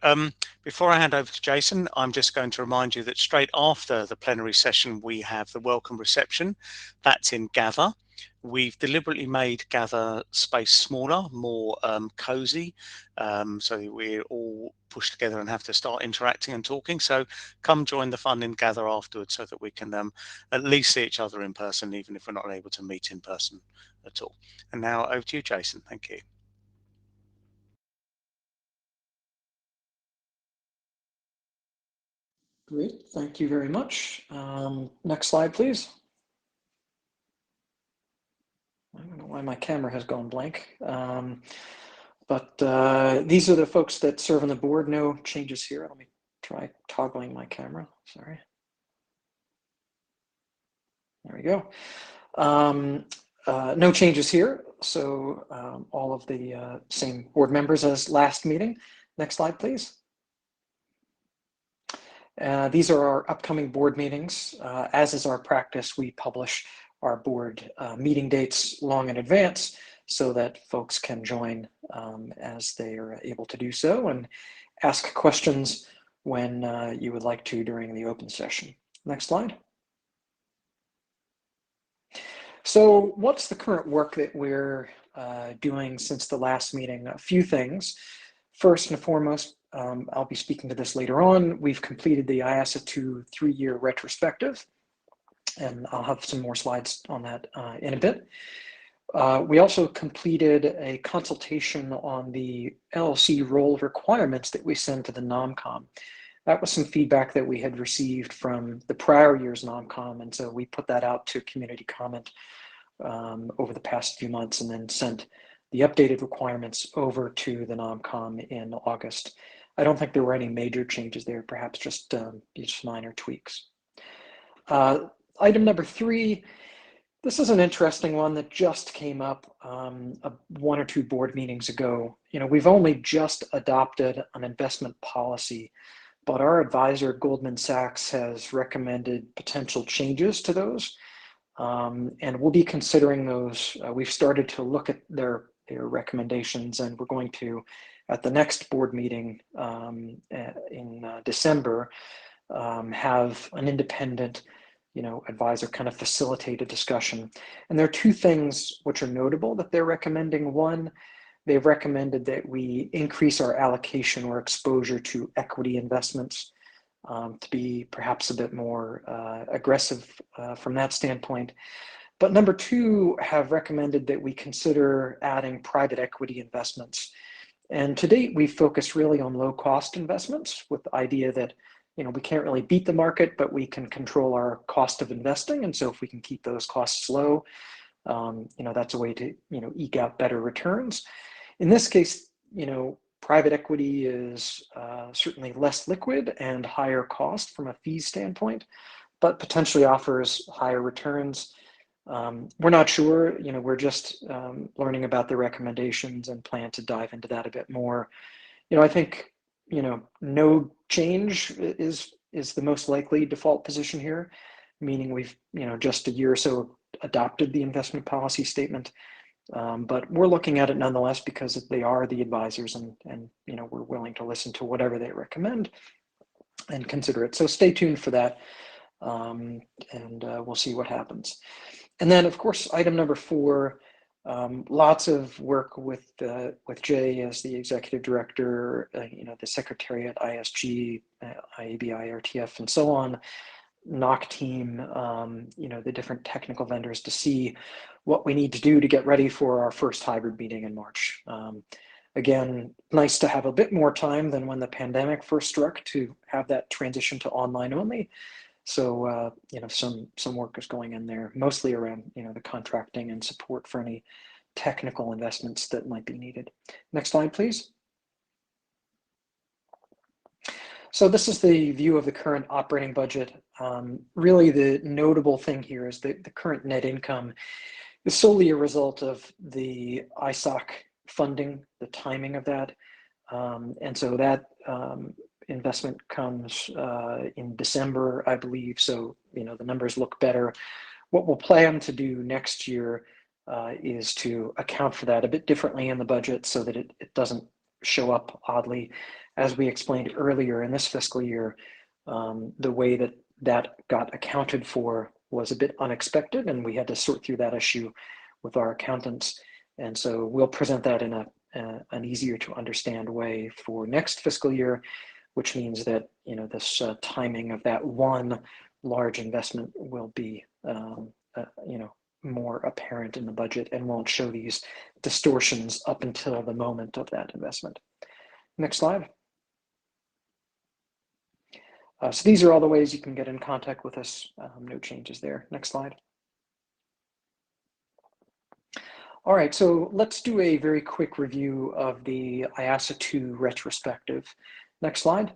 before I hand over to Jason, I'm just going to remind you that straight after the plenary session, we have the welcome reception. That's in Gather. We've deliberately made Gather space smaller, more cozy, so that we're all pushed together and have to start interacting and talking. So come join the fun in Gather afterwards so that we can at least see each other in person, even if we're not able to meet in person at all. And now over to you, Jason. Thank you. Great, thank you very much. Next slide, please. I don't know why my camera has gone blank, but these are the folks that serve on the board. No changes here. Let me try toggling my camera, sorry. There we go. No changes here, so all of the same board members as last meeting. Next slide, please. These are our upcoming board meetings. As is our practice, we publish our board meeting dates long in advance so that folks can join as they are able to do so and ask questions when you would like to during the open session. Next slide. So what's the current work that we're doing since the last meeting? A few things. First and foremost, I'll be speaking to this later on. We've completed the IASA2 3-year retrospective, and I'll have some more slides on that in a bit. We also completed a consultation on the LLC role requirements that we send to the NOMCOM. That was some feedback that we had received from the prior year's NOMCOM, and so we put that out to community comment over the past few months and then sent the updated requirements over to the NOMCOM in August. I don't think there were any major changes there, perhaps just minor tweaks. Item number 3, this is an interesting one that just came up 1 or 2 board meetings ago. You know, we've only just adopted an investment policy, but our advisor, Goldman Sachs, has recommended potential changes to those. And we'll be considering those. We've started to look at their recommendations, and we're going to at the next board meeting in December, have an independent, advisor kind of facilitate a discussion. And there are two things which are notable that they're recommending. One, they've recommended that we increase our allocation or exposure to equity investments to be perhaps a bit more aggressive from that standpoint. But number two, have recommended that we consider adding private equity investments. And to date, we've focused really on low cost investments with the idea that we can't really beat the market, but we can control our cost of investing. And so if we can keep those costs low, that's a way to eke out better returns. In this case, private equity is certainly less liquid and higher cost from a fee standpoint, but potentially offers higher returns. We're not sure, we're just learning about the recommendations and plan to dive into that a bit more. I think, no change is the most likely default position here, meaning we've, just a year or so adopted the investment policy statement. But we're looking at it nonetheless because they are the advisors and we're willing to listen to whatever they recommend and consider it. So stay tuned for that and we'll see what happens. And then of course, item number 4, lots of work with Jay as the executive director, the secretariat, ISG, IAB, IETF, and so on, NOC team, the different technical vendors to see what we need to do to get ready for our first hybrid meeting in March. Again, nice to have a bit more time than when the pandemic first struck to have that transition to online only. So, some work is going in there, mostly around, the contracting and support for any technical investments that might be needed. Next slide, please. So this is the view of the current operating budget. Really, the notable thing here is that the current net income is solely a result of the ISOC funding, the timing of that. And so that investment comes in December, I believe. So, the numbers look better. What we'll plan to do next year is to account for that a bit differently in the budget so that it doesn't show up oddly. As we explained earlier in this fiscal year, the way that got accounted for was a bit unexpected, and we had to sort through that issue with our accountants. And so we'll present that in an easier to understand way for next fiscal year, which means that this timing of that one large investment will be more apparent in the budget and won't show these distortions up until the moment of that investment. Next slide. So these are all the ways you can get in contact with us. No changes there. Next slide. All right, so let's do a very quick review of the IASA 2 retrospective. Next slide.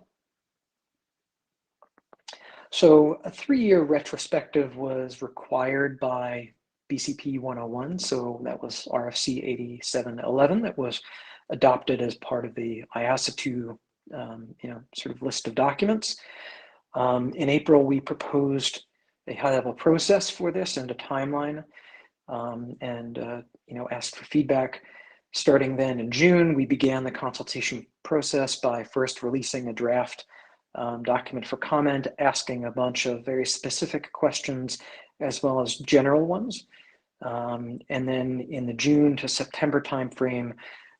So a 3-year retrospective was required by BCP 101. So that was RFC 8711 that was adopted as part of the IASA 2 sort of list of documents. In April, we proposed a high-level process for this and a timeline, and asked for feedback. Starting then in June, we began the consultation process by first releasing a draft document for comment, asking a bunch of very specific questions as well as general ones. And then in the June to September timeframe,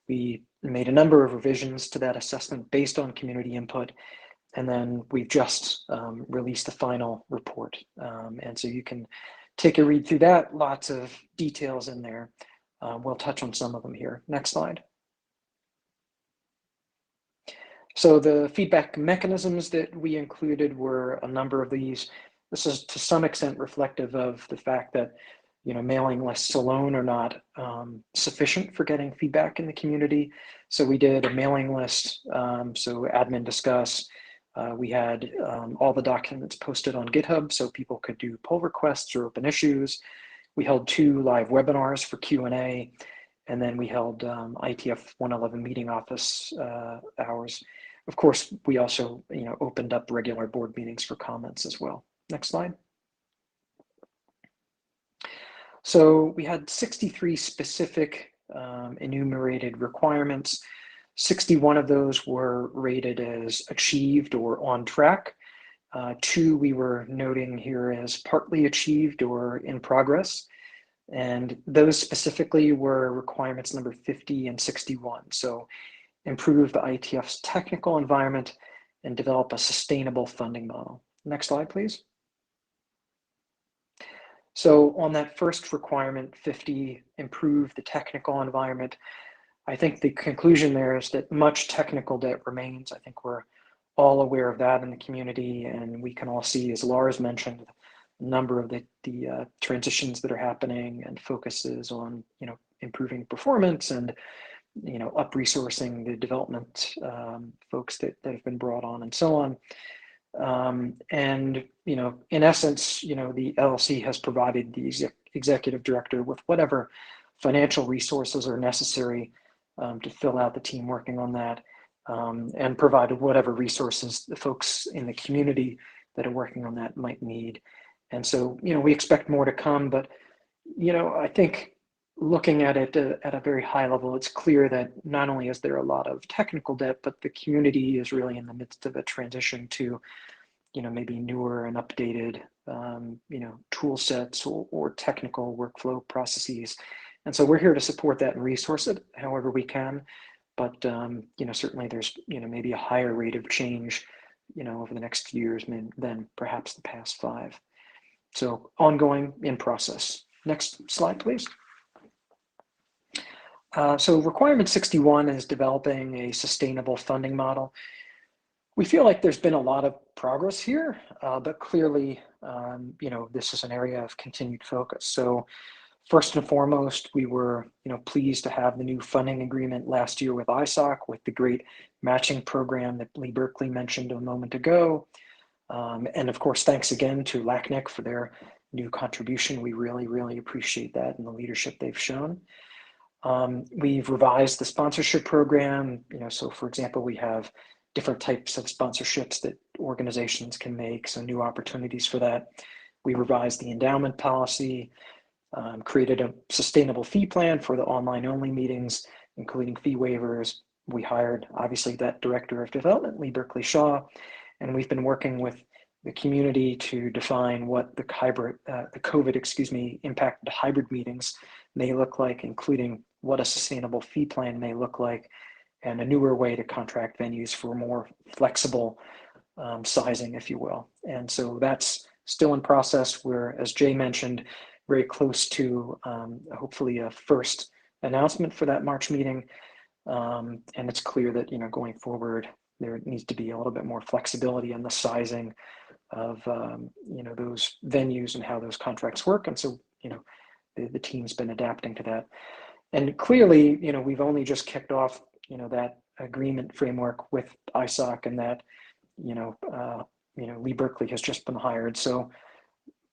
we made a number of revisions to that assessment based on community input. And then we've just released the final report. And so you can take a read through that, lots of details in there. We'll touch on some of them here. Next slide. So the feedback mechanisms that we included were a number of these. This is to some extent reflective of the fact that mailing lists alone are not sufficient for getting feedback in the community. So we did a mailing list, so admin discuss. We had all the documents posted on GitHub so people could do pull requests or open issues. We held 2 live webinars for Q&A, and then we held IETF 111 meeting office hours. Of course, we also opened up regular board meetings for comments as well. Next slide. So we had 63 specific enumerated requirements. 61 of those were rated as achieved or on track. 2 we were noting here as partly achieved or in progress. And those specifically were requirements number 50 and 61. So improve the IETF's technical environment and develop a sustainable funding model. Next slide, please. So on that first requirement, 50, improve the technical environment, I think the conclusion there is that much technical debt remains. I think we're all aware of that in the community, and we can all see, as Lars mentioned, a number of the transitions that are happening and focuses on, improving performance and, up-resourcing the development folks that have been brought on and so on. And, in essence, the LLC has provided the executive director with whatever financial resources are necessary to fill out the team working on that, and provided whatever resources the folks in the community that are working on that might need. And so, we expect more to come, but, I think looking at it at a very high level, it's clear that not only is there a lot of technical debt, but the community is really in the midst of a transition to, maybe newer and updated, tool sets or technical workflow processes. And so we're here to support that and resource it however we can. But, certainly there's, maybe a higher rate of change, over the next few years than perhaps the past 5. So ongoing, in process. Next slide, please. So requirement 61 is developing a sustainable funding model. We feel like there's been a lot of progress here, but clearly, this is an area of continued focus. So first and foremost, we were, pleased to have the new funding agreement last year with ISOC, with the great matching program that Lee Berkley mentioned a moment ago. And of course, thanks again to LACNIC for their new contribution. We really, really appreciate that and the leadership they've shown. We've revised the sponsorship program. So for example, we have different types of sponsorships that organizations can make, so new opportunities for that. We revised the endowment policy, created a sustainable fee plan for the online only meetings, including fee waivers. We hired, obviously, that director of development, Lee Berkley Shaw, and we've been working with the community to define what the COVID, impacted hybrid meetings may look like, including what a sustainable fee plan may look like, and a newer way to contract venues for more flexible sizing, if you will. And so that's still in process. We're, as Jay mentioned, very close to hopefully a first announcement for that March meeting. And it's clear that, going forward, there needs to be a little bit more flexibility in the sizing of, those venues and how those contracts work. And so, the team's been adapting to that. And clearly, we've only just kicked off, that agreement framework with ISOC, and that, Lee Berkley has just been hired. So,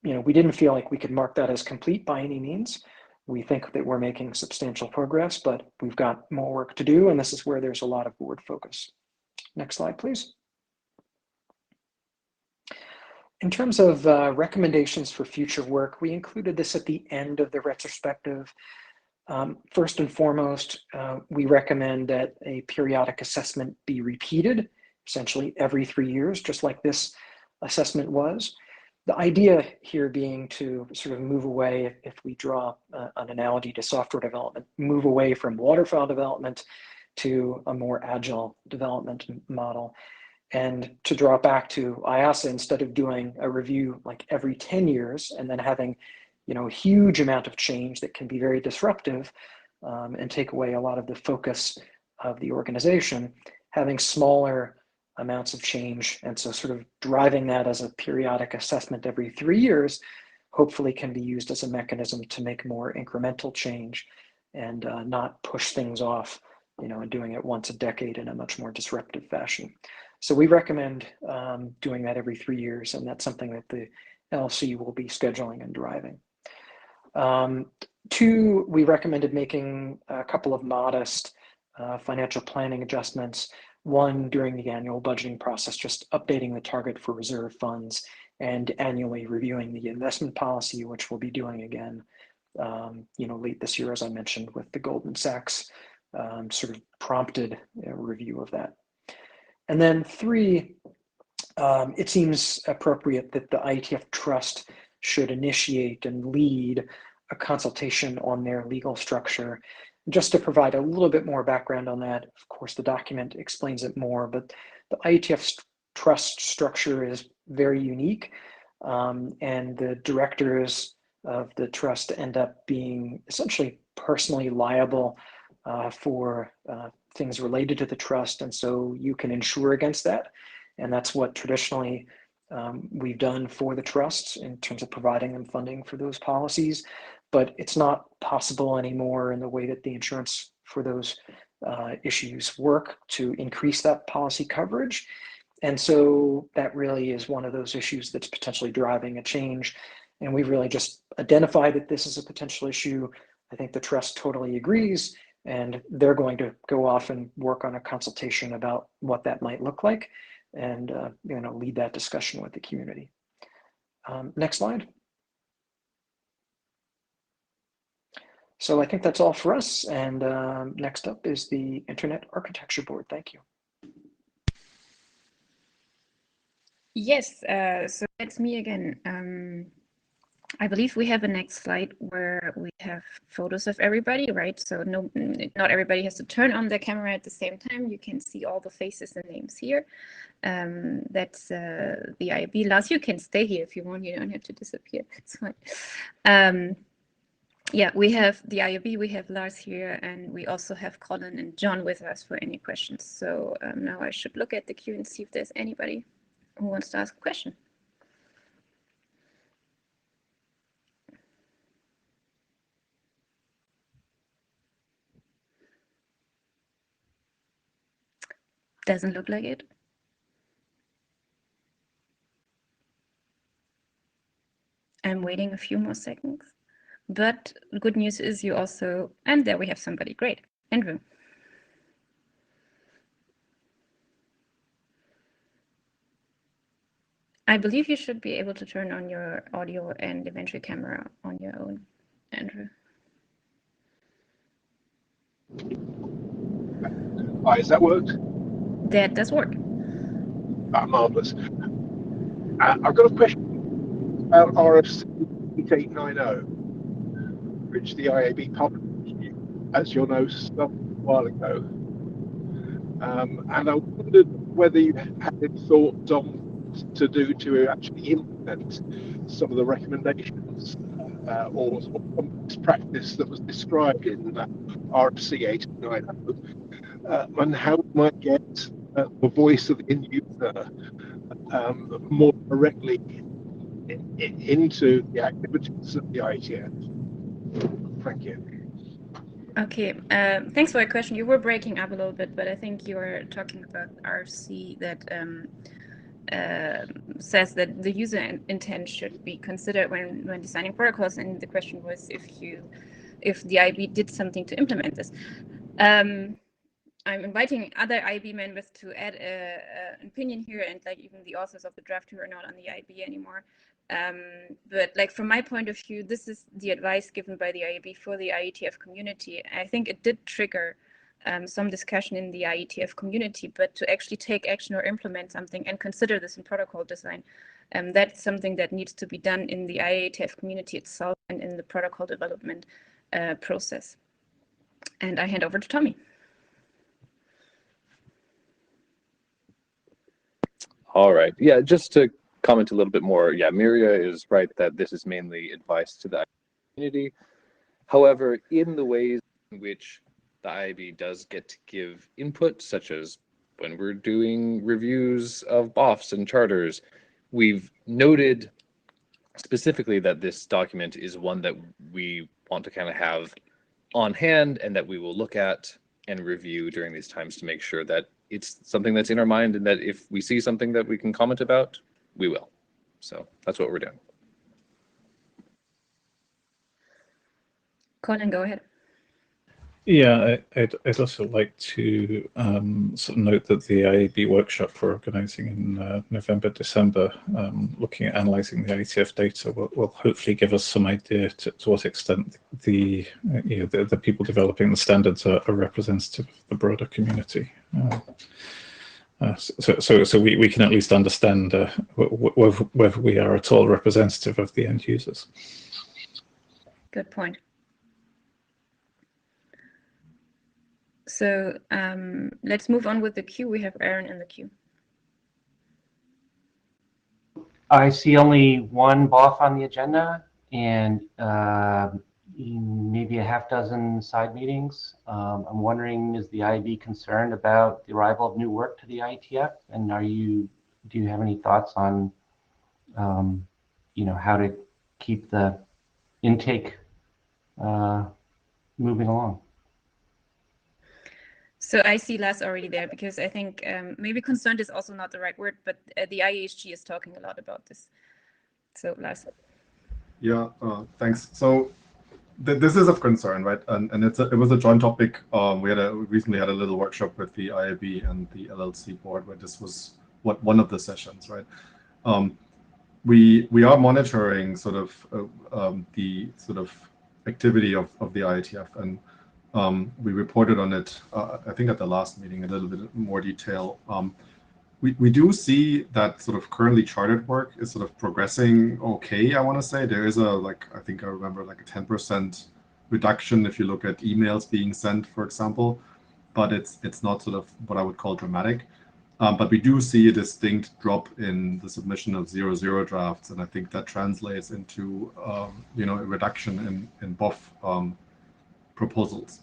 we didn't feel like we could mark that as complete by any means. We think that we're making substantial progress, but we've got more work to do, and this is where there's a lot of board focus. Next slide, please. In terms of recommendations for future work, we included this at the end of the retrospective. First and foremost, we recommend that a periodic assessment be repeated, essentially every 3 years, just like this assessment was. The idea here being to sort of move away, if we draw an analogy to software development, move away from waterfall development to a more agile development model. And to draw back to IASA, instead of doing a review like every 10 years and then having, a huge amount of change that can be very disruptive and take away a lot of the focus of the organization, having smaller amounts of change. And so sort of driving that as a periodic assessment every 3 years, hopefully can be used as a mechanism to make more incremental change and not push things off, and doing it once a decade in a much more disruptive fashion. So we recommend doing that every 3 years, and that's something that the LLC will be scheduling and driving. 2, we recommended making a couple of modest financial planning adjustments. 1, during the annual budgeting process, just updating the target for reserve funds and annually reviewing the investment policy, which we'll be doing again, late this year, as I mentioned, with the Goldman Sachs sort of prompted a review of that. And then 3, it seems appropriate that the IETF Trust should initiate and lead a consultation on their legal structure. Just to provide a little bit more background on that, of course, the document explains it more, but the IETF Trust structure is very unique, and the directors of the trust end up being essentially personally liable for things related to the trust, and so you can insure against that. And that's what traditionally we've done for the trusts in terms of providing them funding for those policies. But it's not possible anymore in the way that the insurance for those issues work to increase that policy coverage. And so that really is one of those issues that's potentially driving a change. And we've really just identified that this is a potential issue. I think the trust totally agrees, and they're going to go off and work on a consultation about what that might look like, and lead that discussion with the community. Next slide. So I think that's all for us. And next up is the Internet Architecture Board. Thank you. Yes, so that's me again. I believe we have a next slide where we have photos of everybody, right? So not everybody has to turn on their camera at the same time. You can see all the faces and names here. That's the IAB. Lars, you can stay here if you want. You don't have to disappear. It's fine. Yeah, we have the IAB, we have Lars here, and we also have Colin and John with us for any questions. So now I should look at the queue and see if there's anybody who wants to ask a question. Doesn't look like it. I'm waiting a few more seconds. But the good news is you also, and there we have somebody. Great. Andrew. I believe you should be able to turn on your audio and eventually camera on your own, Andrew. Hi, has that worked? That does work. Marvellous. I've got a question about RFC 8890, which the IAB published, as you'll know, some while ago. And I wondered whether you had any thoughts on what to do to actually implement some of the recommendations or some best practice that was described in that RFC 8890, and how we might get the voice of the end user more directly into the activities of the IETF. Thank you. Okay, thanks for your question. You were breaking up a little bit, but I think you were talking about RFC that says that the user intent should be considered when designing protocols, and the question was if the IB did something to implement this. I'm inviting other IB members to add an opinion here, and like even the authors of the draft who are not on the IB anymore. But like from my point of view, this is the advice given by the IAB for the IETF community. I think it did trigger some discussion in the IETF community, but to actually take action or implement something and consider this in protocol design, that's something that needs to be done in the IETF community itself and in the protocol development process. And I hand over to Tommy. All right. Yeah, just to comment a little bit more. Yeah, Miria is right that this is mainly advice to the community. However, in the ways in which the IAB does get to give input, such as when we're doing reviews of BOFs and charters, we've noted specifically that this document is one that we want to kind of have on hand and that we will look at and review during these times to make sure that it's something that's in our mind, and that if we see something that we can comment about, we will. So that's what we're doing. Colin, go ahead. Yeah, I'd also like to sort of note that the IAB workshop we're organising in November, December, looking at analysing the IETF data, will hopefully give us some idea to what extent the the people developing the standards are representative of the broader community. So we can at least understand whether we are at all representative of the end users. Good point. So let's move on with the queue. We have Aaron in the queue. I see only one BOF on the agenda and maybe a half dozen side meetings. I'm wondering, is the IAB concerned about the arrival of new work to the IETF? And do you have any thoughts on, how to keep the intake moving along? So I see Lars already there, because I think maybe concerned is also not the right word, but the IEHG is talking a lot about this. So Lars. Yeah, thanks. So this is of concern, right? And it was a joint topic. We recently had a little workshop with the IAB and the LLC board where this was one of the sessions, right? We are monitoring sort of the sort of activity of the IETF, and we reported on it, I think at the last meeting, a little bit more detail. We do see that sort of currently chartered work is sort of progressing okay, I want to say. There is I think I remember like a 10% reduction if you look at emails being sent, for example, but it's not sort of what I would call dramatic. But we do see a distinct drop in the submission of 0.0 drafts, and I think that translates into a reduction in BOF proposals.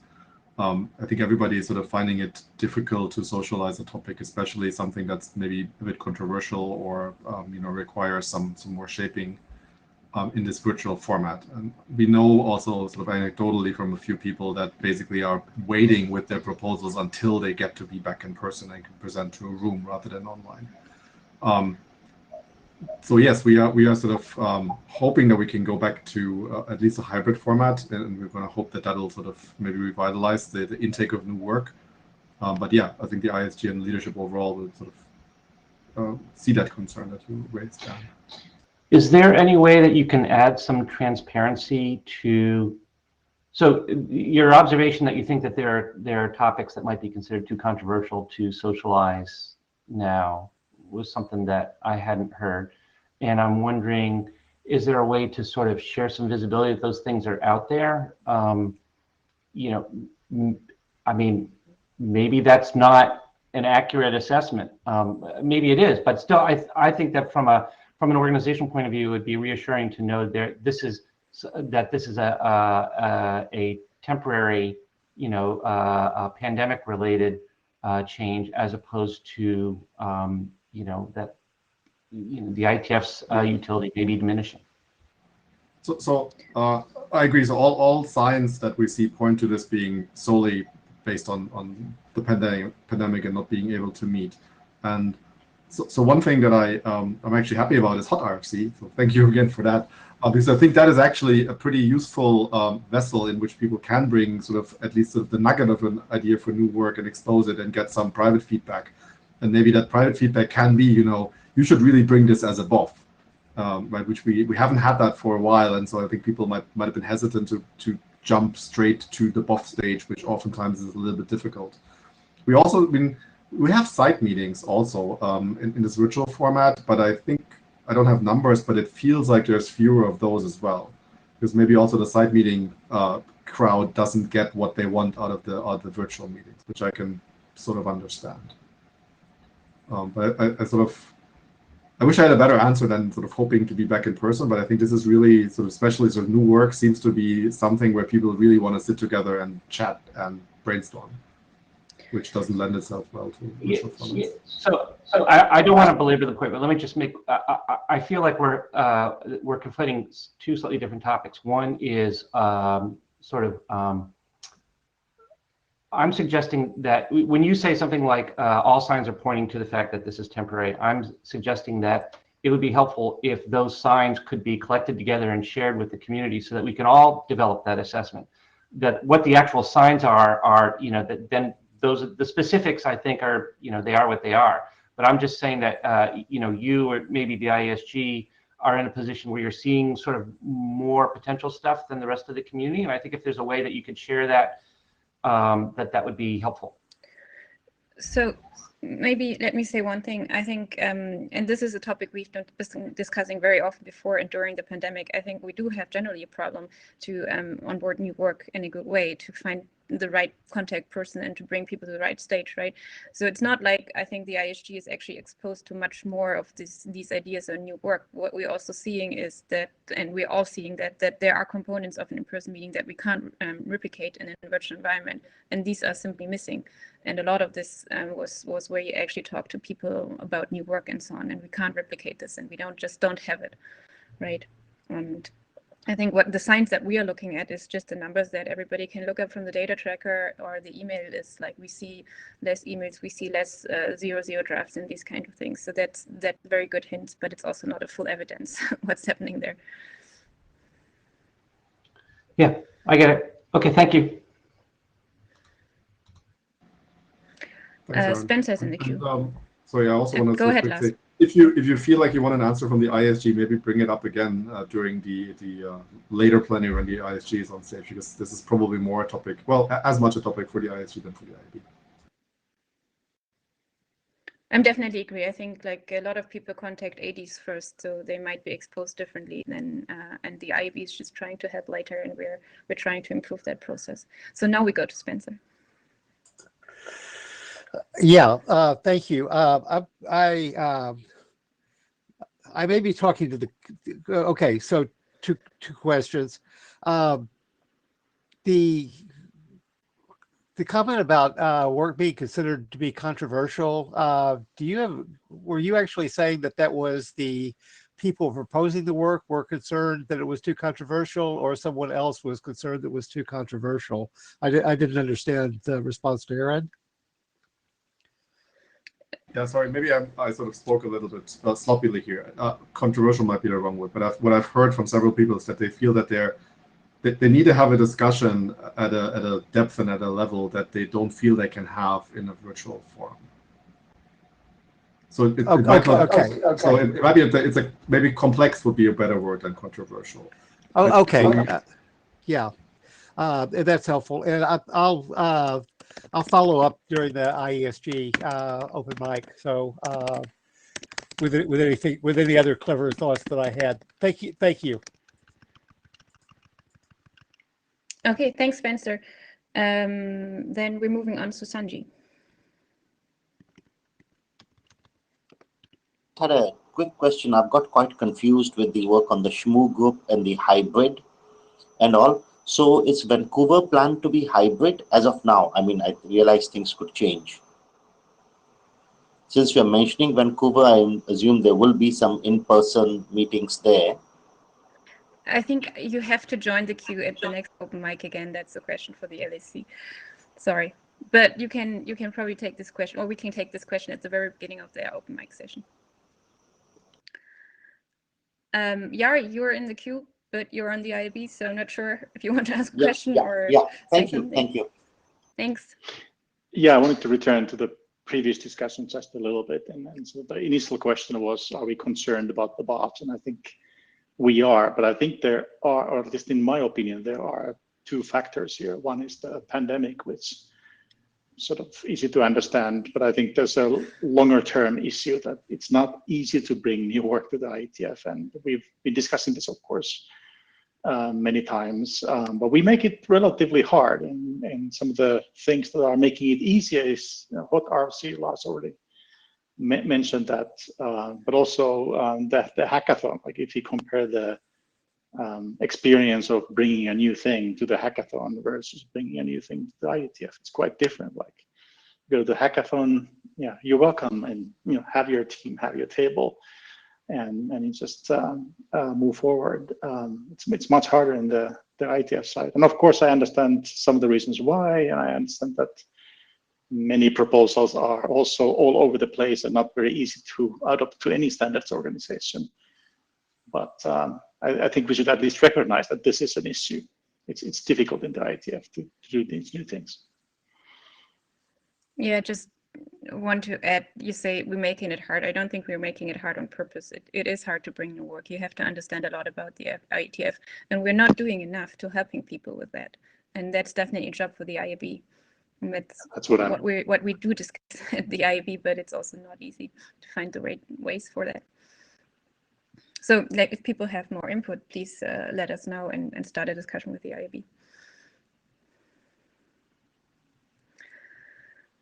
I think everybody is sort of finding it difficult to socialize a topic, especially something that's maybe a bit controversial or requires some more shaping in this virtual format. And we know also sort of anecdotally from a few people that basically are waiting with their proposals until they get to be back in person and can present to a room rather than online. So yes, we are sort of hoping that we can go back to at least a hybrid format, and we're going to hope that that'll sort of maybe revitalize the intake of new work. But yeah, I think the ISG and leadership overall will sort of see that concern that you raised down. Is there any way that you can add some transparency to? So your observation that you think that there are topics that might be considered too controversial to socialize now was something that I hadn't heard. And I'm wondering, is there a way to sort of share some visibility that those things are out there? I mean, maybe that's not an accurate assessment. Maybe it is, but still, I think that from an organizational point of view, it would be reassuring to know this is a temporary, pandemic-related change, as opposed to that the IETF's utility may be diminishing. So I agree. So all signs that we see point to this being solely based on the pandemic and not being able to meet. And so one thing that I'm actually happy about is Hot RFC. So thank you again for that. Because I think that is actually a pretty useful vessel in which people can bring sort of at least the nugget of an idea for new work and expose it and get some private feedback. And maybe that private feedback can be, you should really bring this as a BOF, right? Which we haven't had that for a while, and so I think people might have been hesitant to jump straight to the BOF stage, which oftentimes is a little bit difficult. We have site meetings also in this virtual format, but I think I don't have numbers, but it feels like there's fewer of those as well, because maybe also the site meeting crowd doesn't get what they want out of the virtual meetings, which I can sort of understand. But I wish I had a better answer than sort of hoping to be back in person, but I think this is really sort of, especially sort of new work seems to be something where people really want to sit together and chat and brainstorm, which doesn't lend itself well to virtual formats. So I don't want to belabor the point, but let me just make, I feel like we're conflating two slightly different topics. One is I'm suggesting that when you say something like all signs are pointing to the fact that this is temporary, I'm suggesting that it would be helpful if those signs could be collected together and shared with the community so that we can all develop that assessment. that what the actual signs are, you know, that then those, the specifics I think are, you know, they are what they are. But I'm just saying that, you know, you or maybe the IESG are in a position where you're seeing sort of more potential stuff than the rest of the community. And I think if there's a way that you could share that, that would be helpful. So maybe let me say one thing. I think, and this is a topic we've been discussing very often before and during the pandemic, I think we do have generally a problem to onboard new work in a good way, to find the right contact person and to bring people to the right stage, right? So it's not like I think the ISG is actually exposed to much more of these ideas on new work. What we're also seeing is that, and we're all seeing that there are components of an in-person meeting that we can't replicate in a virtual environment, and these are simply missing. And a lot of this was where you actually talk to people about new work and so on, and we can't replicate this, and we don't have it, right? And I think what the signs that we are looking at is just the numbers that everybody can look up from the data tracker or the email is like we see less emails, we see less 0-0 drafts and these kind of things. So that's very good hints, but it's also not a full evidence what's happening there. Yeah, I get it. Okay, thank you. Spencer's in the queue. Sorry, I also want to go ahead, Lars. say, if you feel like you want an answer from the ISG, maybe bring it up again during the later plenary when the ISG is on stage, because this is probably more a topic, well, as much a topic for the ISG than for the IAB. I definitely agree. I think like a lot of people contact ADs first, so they might be exposed differently than, and the IAB is just trying to help later, and we're trying to improve that process. So now we go to Spencer. Yeah, thank you. I may be talking to the, okay, so two questions. The comment about work being considered to be controversial, were you actually saying that was the people proposing the work were concerned that it was too controversial, or someone else was concerned that it was too controversial? I didn't understand the response to your end. Yeah, sorry, maybe I sort of spoke a little bit sloppily here. Controversial might be the wrong word, but what I've heard from several people is that they feel that they need to have a discussion at a depth and at a level that they don't feel they can have in a virtual forum. So it might not, so it might be maybe complex would be a better word than controversial. Oh, okay. Yeah, that's helpful, and I'll follow up during the IESG open mic. So with any other clever thoughts that I had. Thank you. Okay, thanks, Spencer. Then we're moving on to Sanji. I had a quick question. I've got quite confused with the work on the SHMU group and the hybrid and all. So is Vancouver planned to be hybrid as of now? I mean, I realize things could change. Since you're mentioning Vancouver, I assume there will be some in-person meetings there. I think you have to join the queue at the next open mic again. That's a question for the LAC. Sorry, but you can probably take this question, or we can take this question at the very beginning of the open mic session. Yari, you're in the queue, but you're on the IAB, so I'm not sure if you want to ask a question or Thank you. Thanks. Yeah, I wanted to return to the previous discussion just a little bit, and so the initial question was, are we concerned about the bots? And I think we are, but I think there are, or at least in my opinion, there are two factors here. One is the pandemic, which sort of easy to understand, but I think there's a longer term issue that it's not easy to bring new work to the IETF, and we've been discussing this, of course, many times, but we make it relatively hard, and some of the things that are making it easier is what RFC Lars already mentioned that, but also the hackathon. Like if you compare the experience of bringing a new thing to the hackathon versus bringing a new thing to the IETF, it's quite different. Like you go to the hackathon, yeah, you're welcome, and have your team, have your table, and you just move forward. It's much harder in the IETF side, and of course I understand some of the reasons why, and I understand that many proposals are also all over the place and not very easy to adopt to any standards organization. But I think we should at least recognize that this is an issue. it's difficult in the IETF to do these new things. Yeah, just want to add, you say we're making it hard. I don't think we're making it hard on purpose. It is hard to bring new work. You have to understand a lot about the IETF, and we're not doing enough to helping people with that. And that's definitely a job for the IAB. And that's what we do discuss at the IAB, but it's also not easy to find the right ways for that. So like, if people have more input, please let us know and start a discussion with the IAB.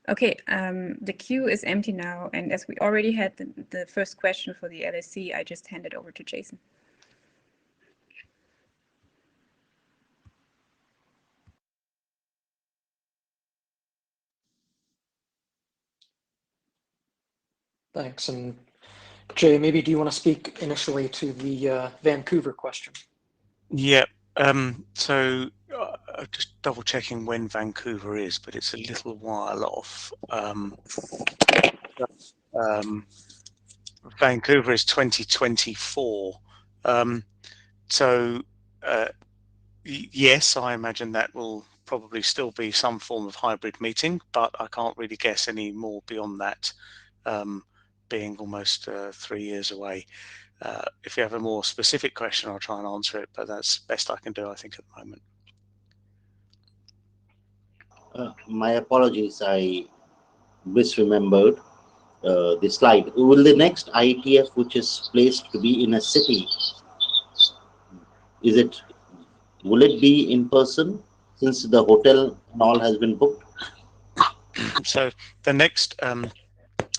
Okay, the queue is empty now, and as we already had the first question for the LSC, I just hand it over to Jason. Thanks. And Jay, maybe do you want to speak initially to the Vancouver question? Yeah. So just double checking when Vancouver is, but it's a little while off. Vancouver is 2024. So yes, I imagine that will probably still be some form of hybrid meeting, but I can't really guess any more beyond that, being almost 3 years away. If you have a more specific question, I'll try and answer it, but that's best I can do, I think, at the moment. My apologies, I misremembered the slide. Will the next IETF, which is placed to be in a city, will it be in person since the hotel and all has been booked? So the next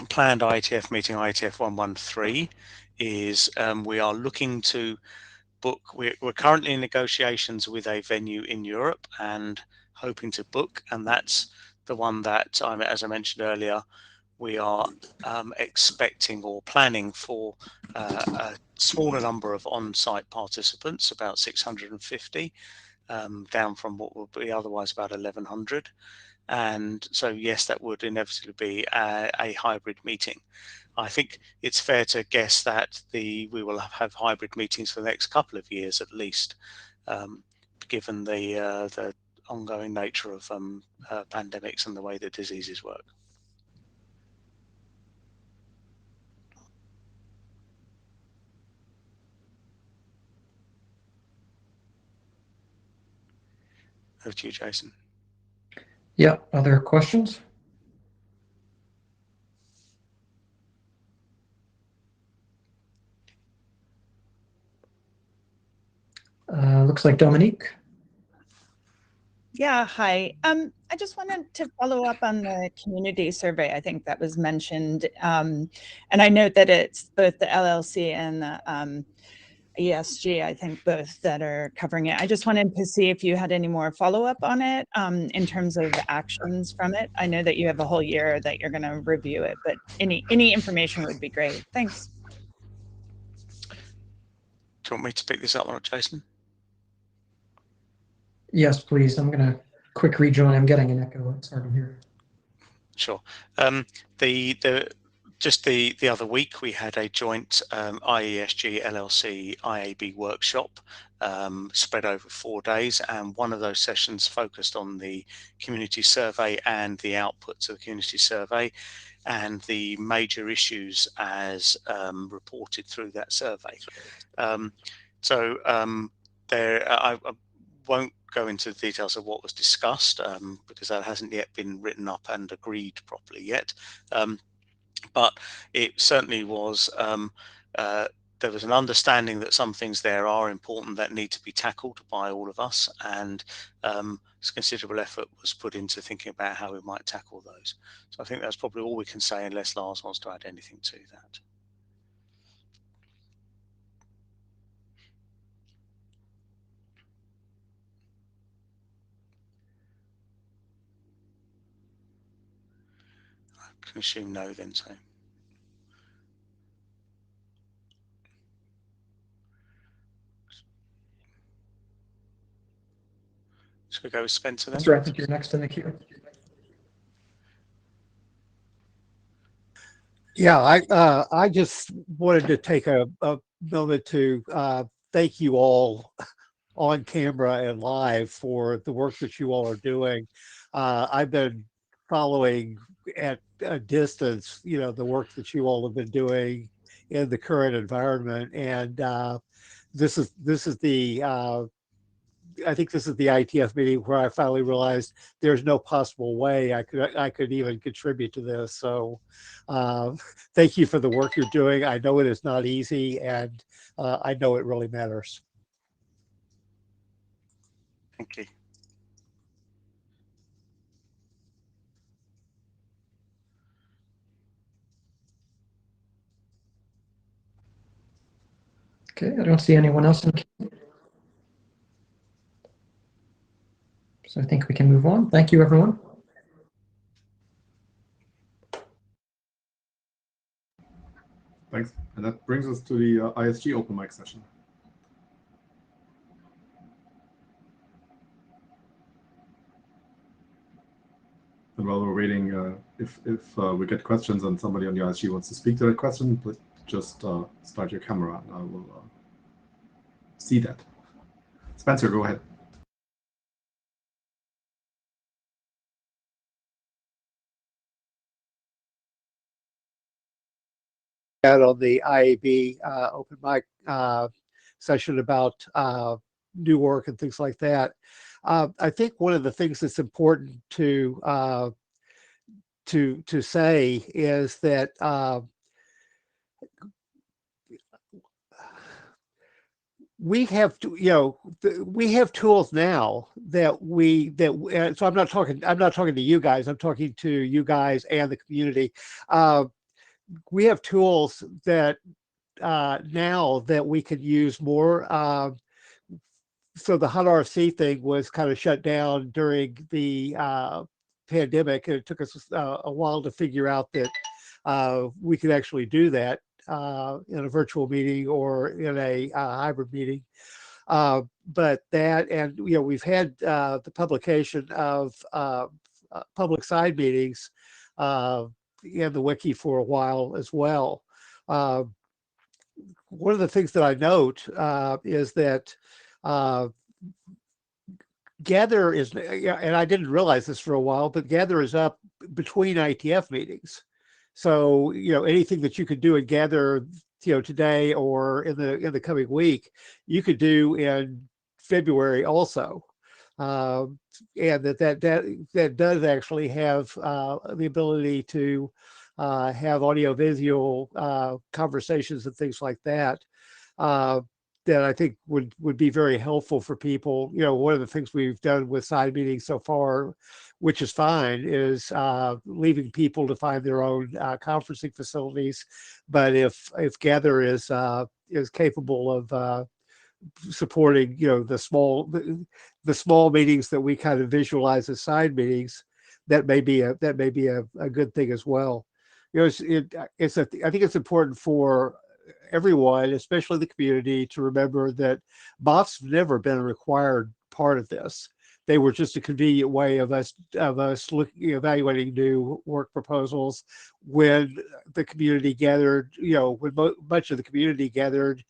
planned IETF meeting, IETF 113, is we are looking to book. We're currently in negotiations with a venue in Europe and hoping to book, and that's the one that, as I mentioned earlier, we are expecting or planning for a smaller number of on-site participants, about 650, down from what would be otherwise about 1,100. And so, yes, that would inevitably be a hybrid meeting. I think it's fair to guess that we will have hybrid meetings for the next couple of years at least, given the ongoing nature of pandemics and the way that diseases work. Over to you, Jason. Yeah, other questions? Looks like Dominique. Yeah, hi. I just wanted to follow up on the community survey. I think that was mentioned. And I note that it's both the LLC and the ESG, I think both that are covering it. I just wanted to see if you had any more follow-up on it in terms of actions from it. I know that you have a whole year that you're going to review it, but any information would be great. Thanks. Do you want me to pick this up on it, Jason? Yes, please. I'm going to quick rejoin. I'm getting an echo. It's hard to hear. Sure. Just the other week, we had a joint IESG LLC IAB workshop spread over 4 days, and one of those sessions focused on the community survey and the outputs of the community survey and the major issues as reported through that survey. I won't go into the details of what was discussed because that hasn't yet been written up and agreed properly yet. But it certainly was, there was an understanding that some things there are important that need to be tackled by all of us, and considerable effort was put into thinking about how we might tackle those. So I think that's probably all we can say, unless Lars wants to add anything to that. I can assume no then, so. Should we go with Spencer then? Spencer, I think you're next in the queue. Yeah, I just wanted to take a moment to thank you all on camera and live for the work that you all are doing. I've been following at a distance, the work that you all have been doing in the current environment, and this is the I think this is the IETF meeting where I finally realized there's no possible way I could even contribute to this. So thank you for the work you're doing. I know it is not easy, and I know it really matters. Thank you. Okay, I don't see anyone else in the queue. So I think we can move on. Thank you, everyone. Thanks. And that brings us to the ISG open mic session. And while we're waiting, if we get questions and somebody on the ISG wants to speak to that question, please just start your camera and I will see that. Spencer, go ahead. On the IAB open mic session about new work and things like that. I think one of the things that's important to say is that we have we have tools now that so I'm not talking to you guys, I'm talking to you guys and the community. We have tools that now that we can use more. So the hot RFC thing was kind of shut down during the pandemic, and it took us a while to figure out that we could actually do that in a virtual meeting or in a hybrid meeting. But that, and we've had the publication of public side meetings in the wiki for a while as well. One of the things that I note is that Gather is, and I didn't realize this for a while, but Gather is up between IETF meetings. So anything that you could do in Gather, today or in the coming week, you could do in February also. And that does actually have the ability to have audio-visual conversations and things like that. That I think would be very helpful for people. One of the things we've done with side meetings so far, which is fine, is leaving people to find their own conferencing facilities. But if Gather is capable of supporting, the small meetings that we kind of visualize as side meetings, that may be a good thing as well. I think it's important for everyone, especially the community, to remember that BOFs have never been a required part of this. They were just a convenient way of us evaluating new work proposals when the community gathered, when much of the community gathered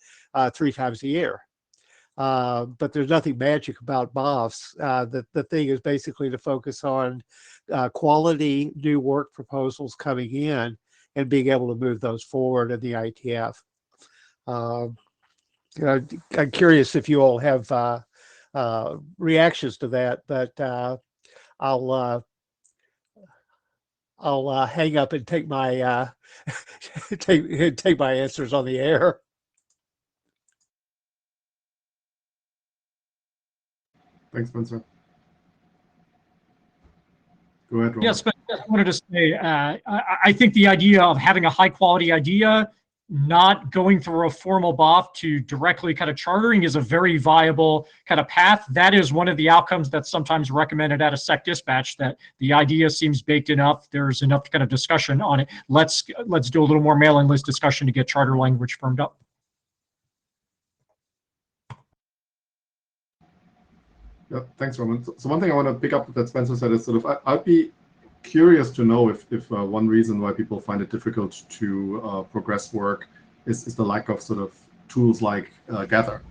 3 times a year. But there's nothing magic about BOFs. The thing is basically to focus on quality new work proposals coming in and being able to move those forward in the IETF. I'm curious if you all have reactions to that, but I'll hang up and take my take my answers on the air. Thanks, Spencer. Go ahead, Ron. Yes, but I wanted to say, I think the idea of having a high quality idea, not going through a formal BOF to directly kind of chartering, is a very viable kind of path. That is one of the outcomes that's sometimes recommended at a SEC dispatch, that the idea seems baked enough, there's enough kind of discussion on it. Let's do a little more mailing list discussion to get charter language firmed up. Yeah, thanks, Roman. So one thing I want to pick up that Spencer said is sort of, I'd be curious to know if one reason why people find it difficult to progress work is the lack of sort of tools like Gather.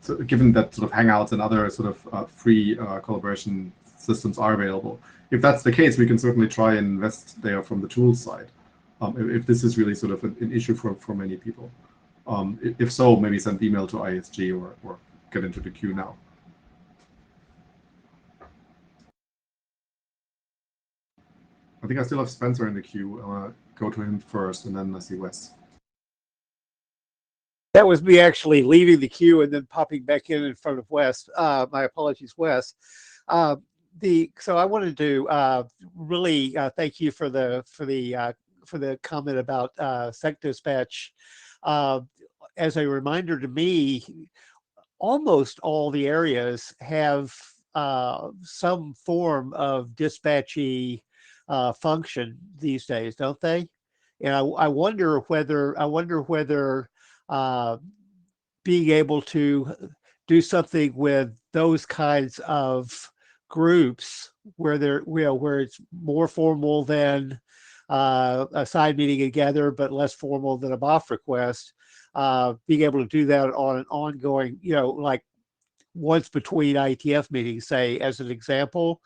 so given that sort of Hangouts and other sort of free collaboration systems are available, if that's the case, we can certainly try and invest there from the tools side. If this is really sort of an issue for many people. If so, maybe send email to ISG or get into the queue now. I think I still have Spencer in the queue. I want to go to him first, and then I see Wes. That was me actually leaving the queue and then popping back in front of Wes. My apologies, Wes. So I wanted to really thank you for the comment about Sec Dispatch. As a reminder to me, almost all the areas have some form of dispatchy function these days, don't they? And I wonder whether being able to do something with those kinds of groups where where it's more formal than a side meeting together, but less formal than a BOF request, being able to do that on an ongoing, like once between IETF meetings, say, as an example,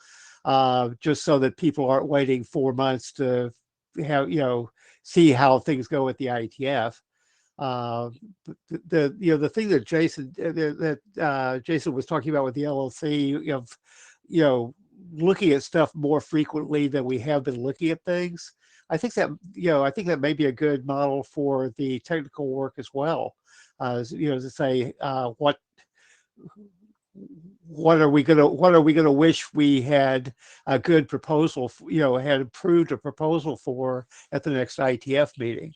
just so that people aren't waiting 4 months to have, see how things go at the IETF. The thing that Jason was talking about with the LLC of looking at stuff more frequently than we have been looking at things. I think that may be a good model for the technical work as well. To say what are we gonna wish we had a good proposal, had approved a proposal for at the next IETF meeting.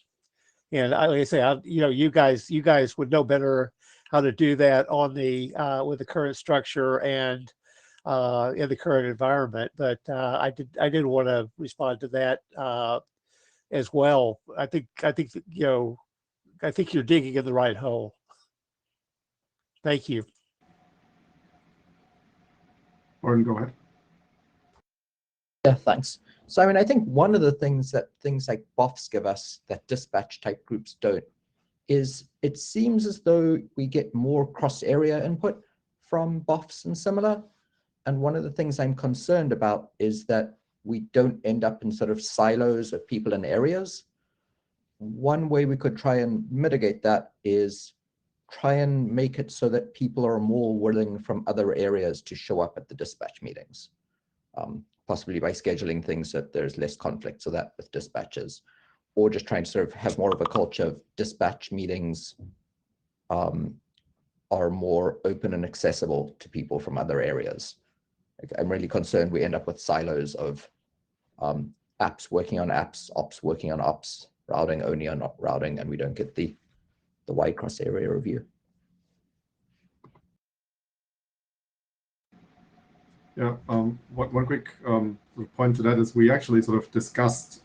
And like I say, you guys would know better how to do that on the with the current structure and in the current environment. But I did want to respond to that as well. I think you're digging in the right hole. Thank you. Oren, go ahead. Yeah, thanks. So, I think one of the things that things like BOFs give us that dispatch type groups don't is it seems as though we get more cross-area input from BOFs and similar. And one of the things I'm concerned about is that we don't end up in sort of silos of people in areas. One way we could try and mitigate that is try and make it so that people are more willing from other areas to show up at the dispatch meetings. Possibly by scheduling things that there's less conflict, so that with dispatches, or just trying to sort of have more of a culture of dispatch meetings are more open and accessible to people from other areas. I'm really concerned we end up with silos of apps working on apps, ops working on ops, routing only on routing, and we don't get the wide cross area review. Yeah, one quick point to that is we actually sort of discussed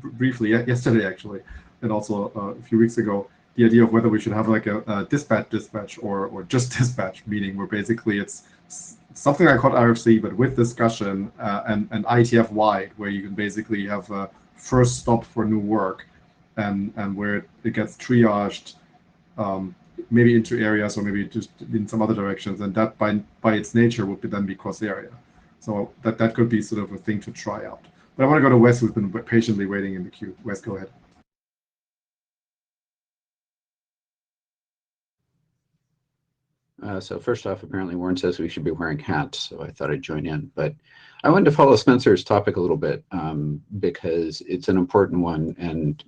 briefly yesterday, actually, and also a few weeks ago, the idea of whether we should have like a dispatch or just dispatch meeting, where basically it's something I call RFC, but with discussion and IETF wide, where you can basically have a first stop for new work and where it gets triaged maybe into areas or maybe just in some other directions, and that by its nature would then be cross area. So that could be sort of a thing to try out. But I want to go to Wes, who's been patiently waiting in the queue. Wes, go ahead. So first off, apparently Warren says we should be wearing hats, so I thought I'd join in. But I wanted to follow Spencer's topic a little bit because it's an important one, and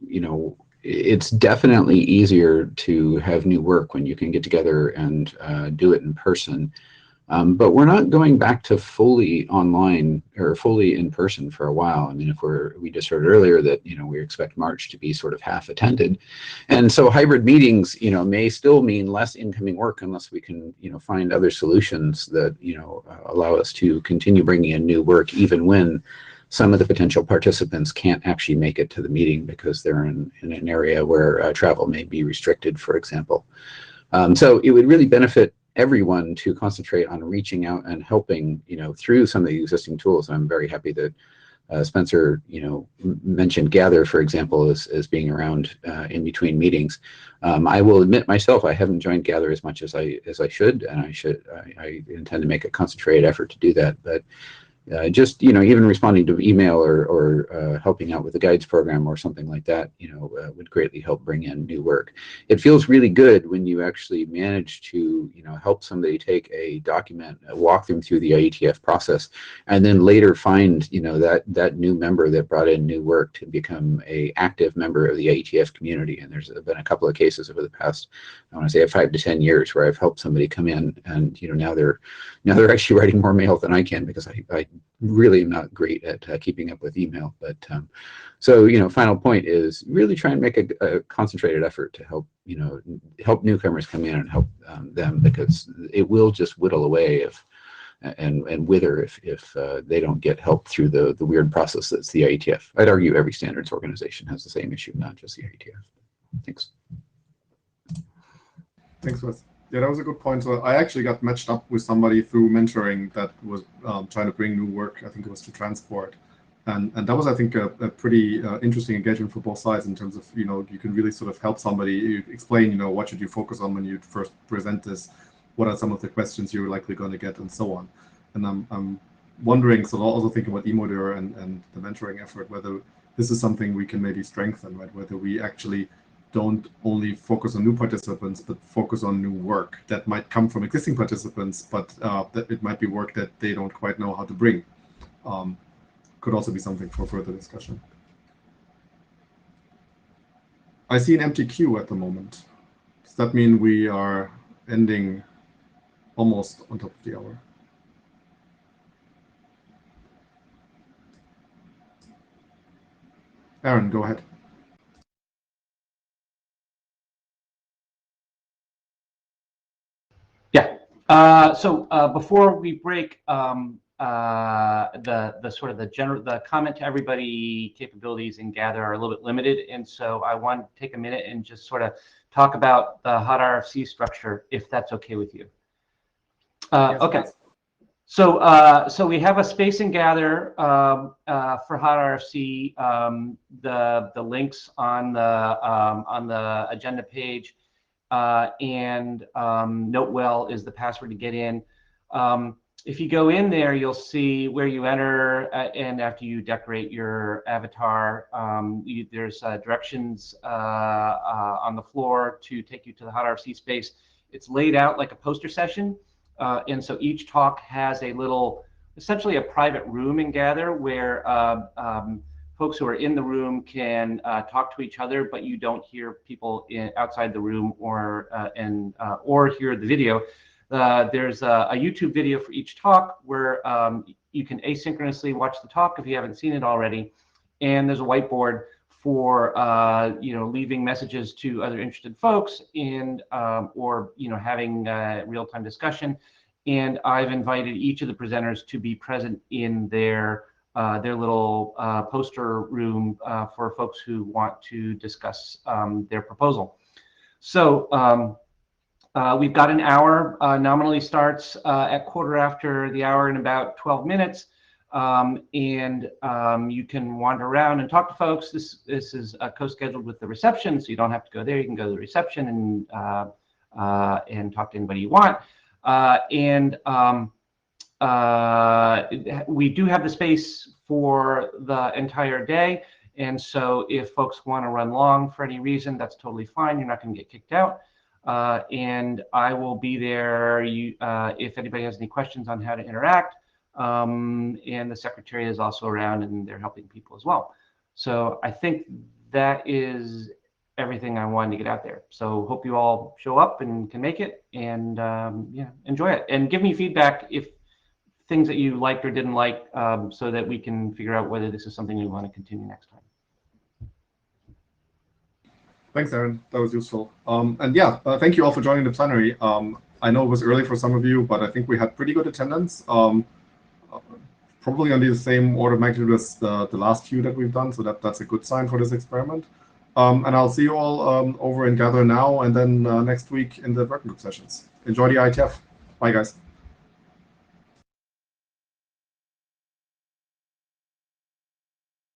it's definitely easier to have new work when you can get together and do it in person. But we're not going back to fully online or fully in person for a while. I mean, we just heard earlier that, we expect March to be sort of half attended. And so hybrid meetings, may still mean less incoming work unless we can, find other solutions that, allow us to continue bringing in new work, even when some of the potential participants can't actually make it to the meeting because they're in an area where travel may be restricted, for example. So it would really benefit everyone to concentrate on reaching out and helping, through some of the existing tools. I'm very happy that Spencer, mentioned Gather, for example, as being around in between meetings. I will admit myself, I haven't joined Gather as much as I should, and I intend to make a concentrated effort to do that. But just even responding to email or helping out with the guides program or something like that, would greatly help bring in new work. It feels really good when you actually manage to help somebody take a document, walk them through the IETF process, and then later find that new member that brought in new work to become a active member of the IETF community. And there's been a couple of cases over the past, I want to say, 5 to 10 years where I've helped somebody come in, and now they're actually writing more mail than I can, because I really am not great at keeping up with email. But so final point is really try and make a concentrated effort to help help newcomers come in and help them, because it will just whittle away and wither if they don't get help through the weird process that's the IETF. I'd argue every standards organization has the same issue, not just the IETF. Thanks. Thanks, Wes. Yeah, that was a good point. So I actually got matched up with somebody through mentoring that was trying to bring new work. I think it was to transport. And that was, I think, a pretty interesting engagement for both sides in terms of, you can really sort of help somebody, you explain, what should you focus on when you first present this, what are some of the questions you're likely going to get, and so on. And I'm wondering, so also thinking about eModder and the mentoring effort, whether this is something we can maybe strengthen, right? Whether we actually don't only focus on new participants, but focus on new work that might come from existing participants, but that it might be work that they don't quite know how to bring. Could also be something for further discussion. I see an empty queue at the moment. Does that mean we are ending almost on top of the hour? Aaron, go ahead. Yeah. So before we break, the sort of the comment to everybody capabilities in Gather are a little bit limited, and so I want to take a minute and just sort of talk about the hot RFC structure, if that's okay with you. Yes, okay. So we have a space in Gather for hot RFC. The links on the agenda page, and Notewell is the password to get in. If you go in there, you'll see where you enter, and after you decorate your avatar, there's directions on the floor to take you to the hot RFC space. It's laid out like a poster session, and so each talk has a little, essentially a private room in Gather where folks who are in the room can talk to each other, but you don't hear people outside the room or hear the video. There's a YouTube video for each talk where you can asynchronously watch the talk if you haven't seen it already, and there's a whiteboard for leaving messages to other interested folks and or having real-time discussion. And I've invited each of the presenters to be present in their little poster room for folks who want to discuss their proposal. So we've got an hour, nominally starts at 1/4 the hour in about 12 minutes. You can wander around and talk to folks. This is co-scheduled with the reception, so you don't have to go there. You can go to the reception and talk to anybody you want. We do have the space for the entire day. And so if folks want to run long for any reason, that's totally fine. You're not going to get kicked out. And I will be there if anybody has any questions on how to interact. And the secretary is also around, and they're helping people as well. So I think that is everything I wanted to get out there. So hope you all show up and can make it, and yeah, enjoy it. And give me feedback if things that you liked or didn't like, so that we can figure out whether this is something we want to continue next time. Thanks, Aaron. That was useful. And yeah, thank you all for joining the plenary. I know it was early for some of you, but I think we had pretty good attendance. Probably on the same order of magnitude as the last few that we've done, so that's a good sign for this experiment. And I'll see you all over in Gather now, and then next week in the working group sessions. Enjoy the IETF. Bye, guys.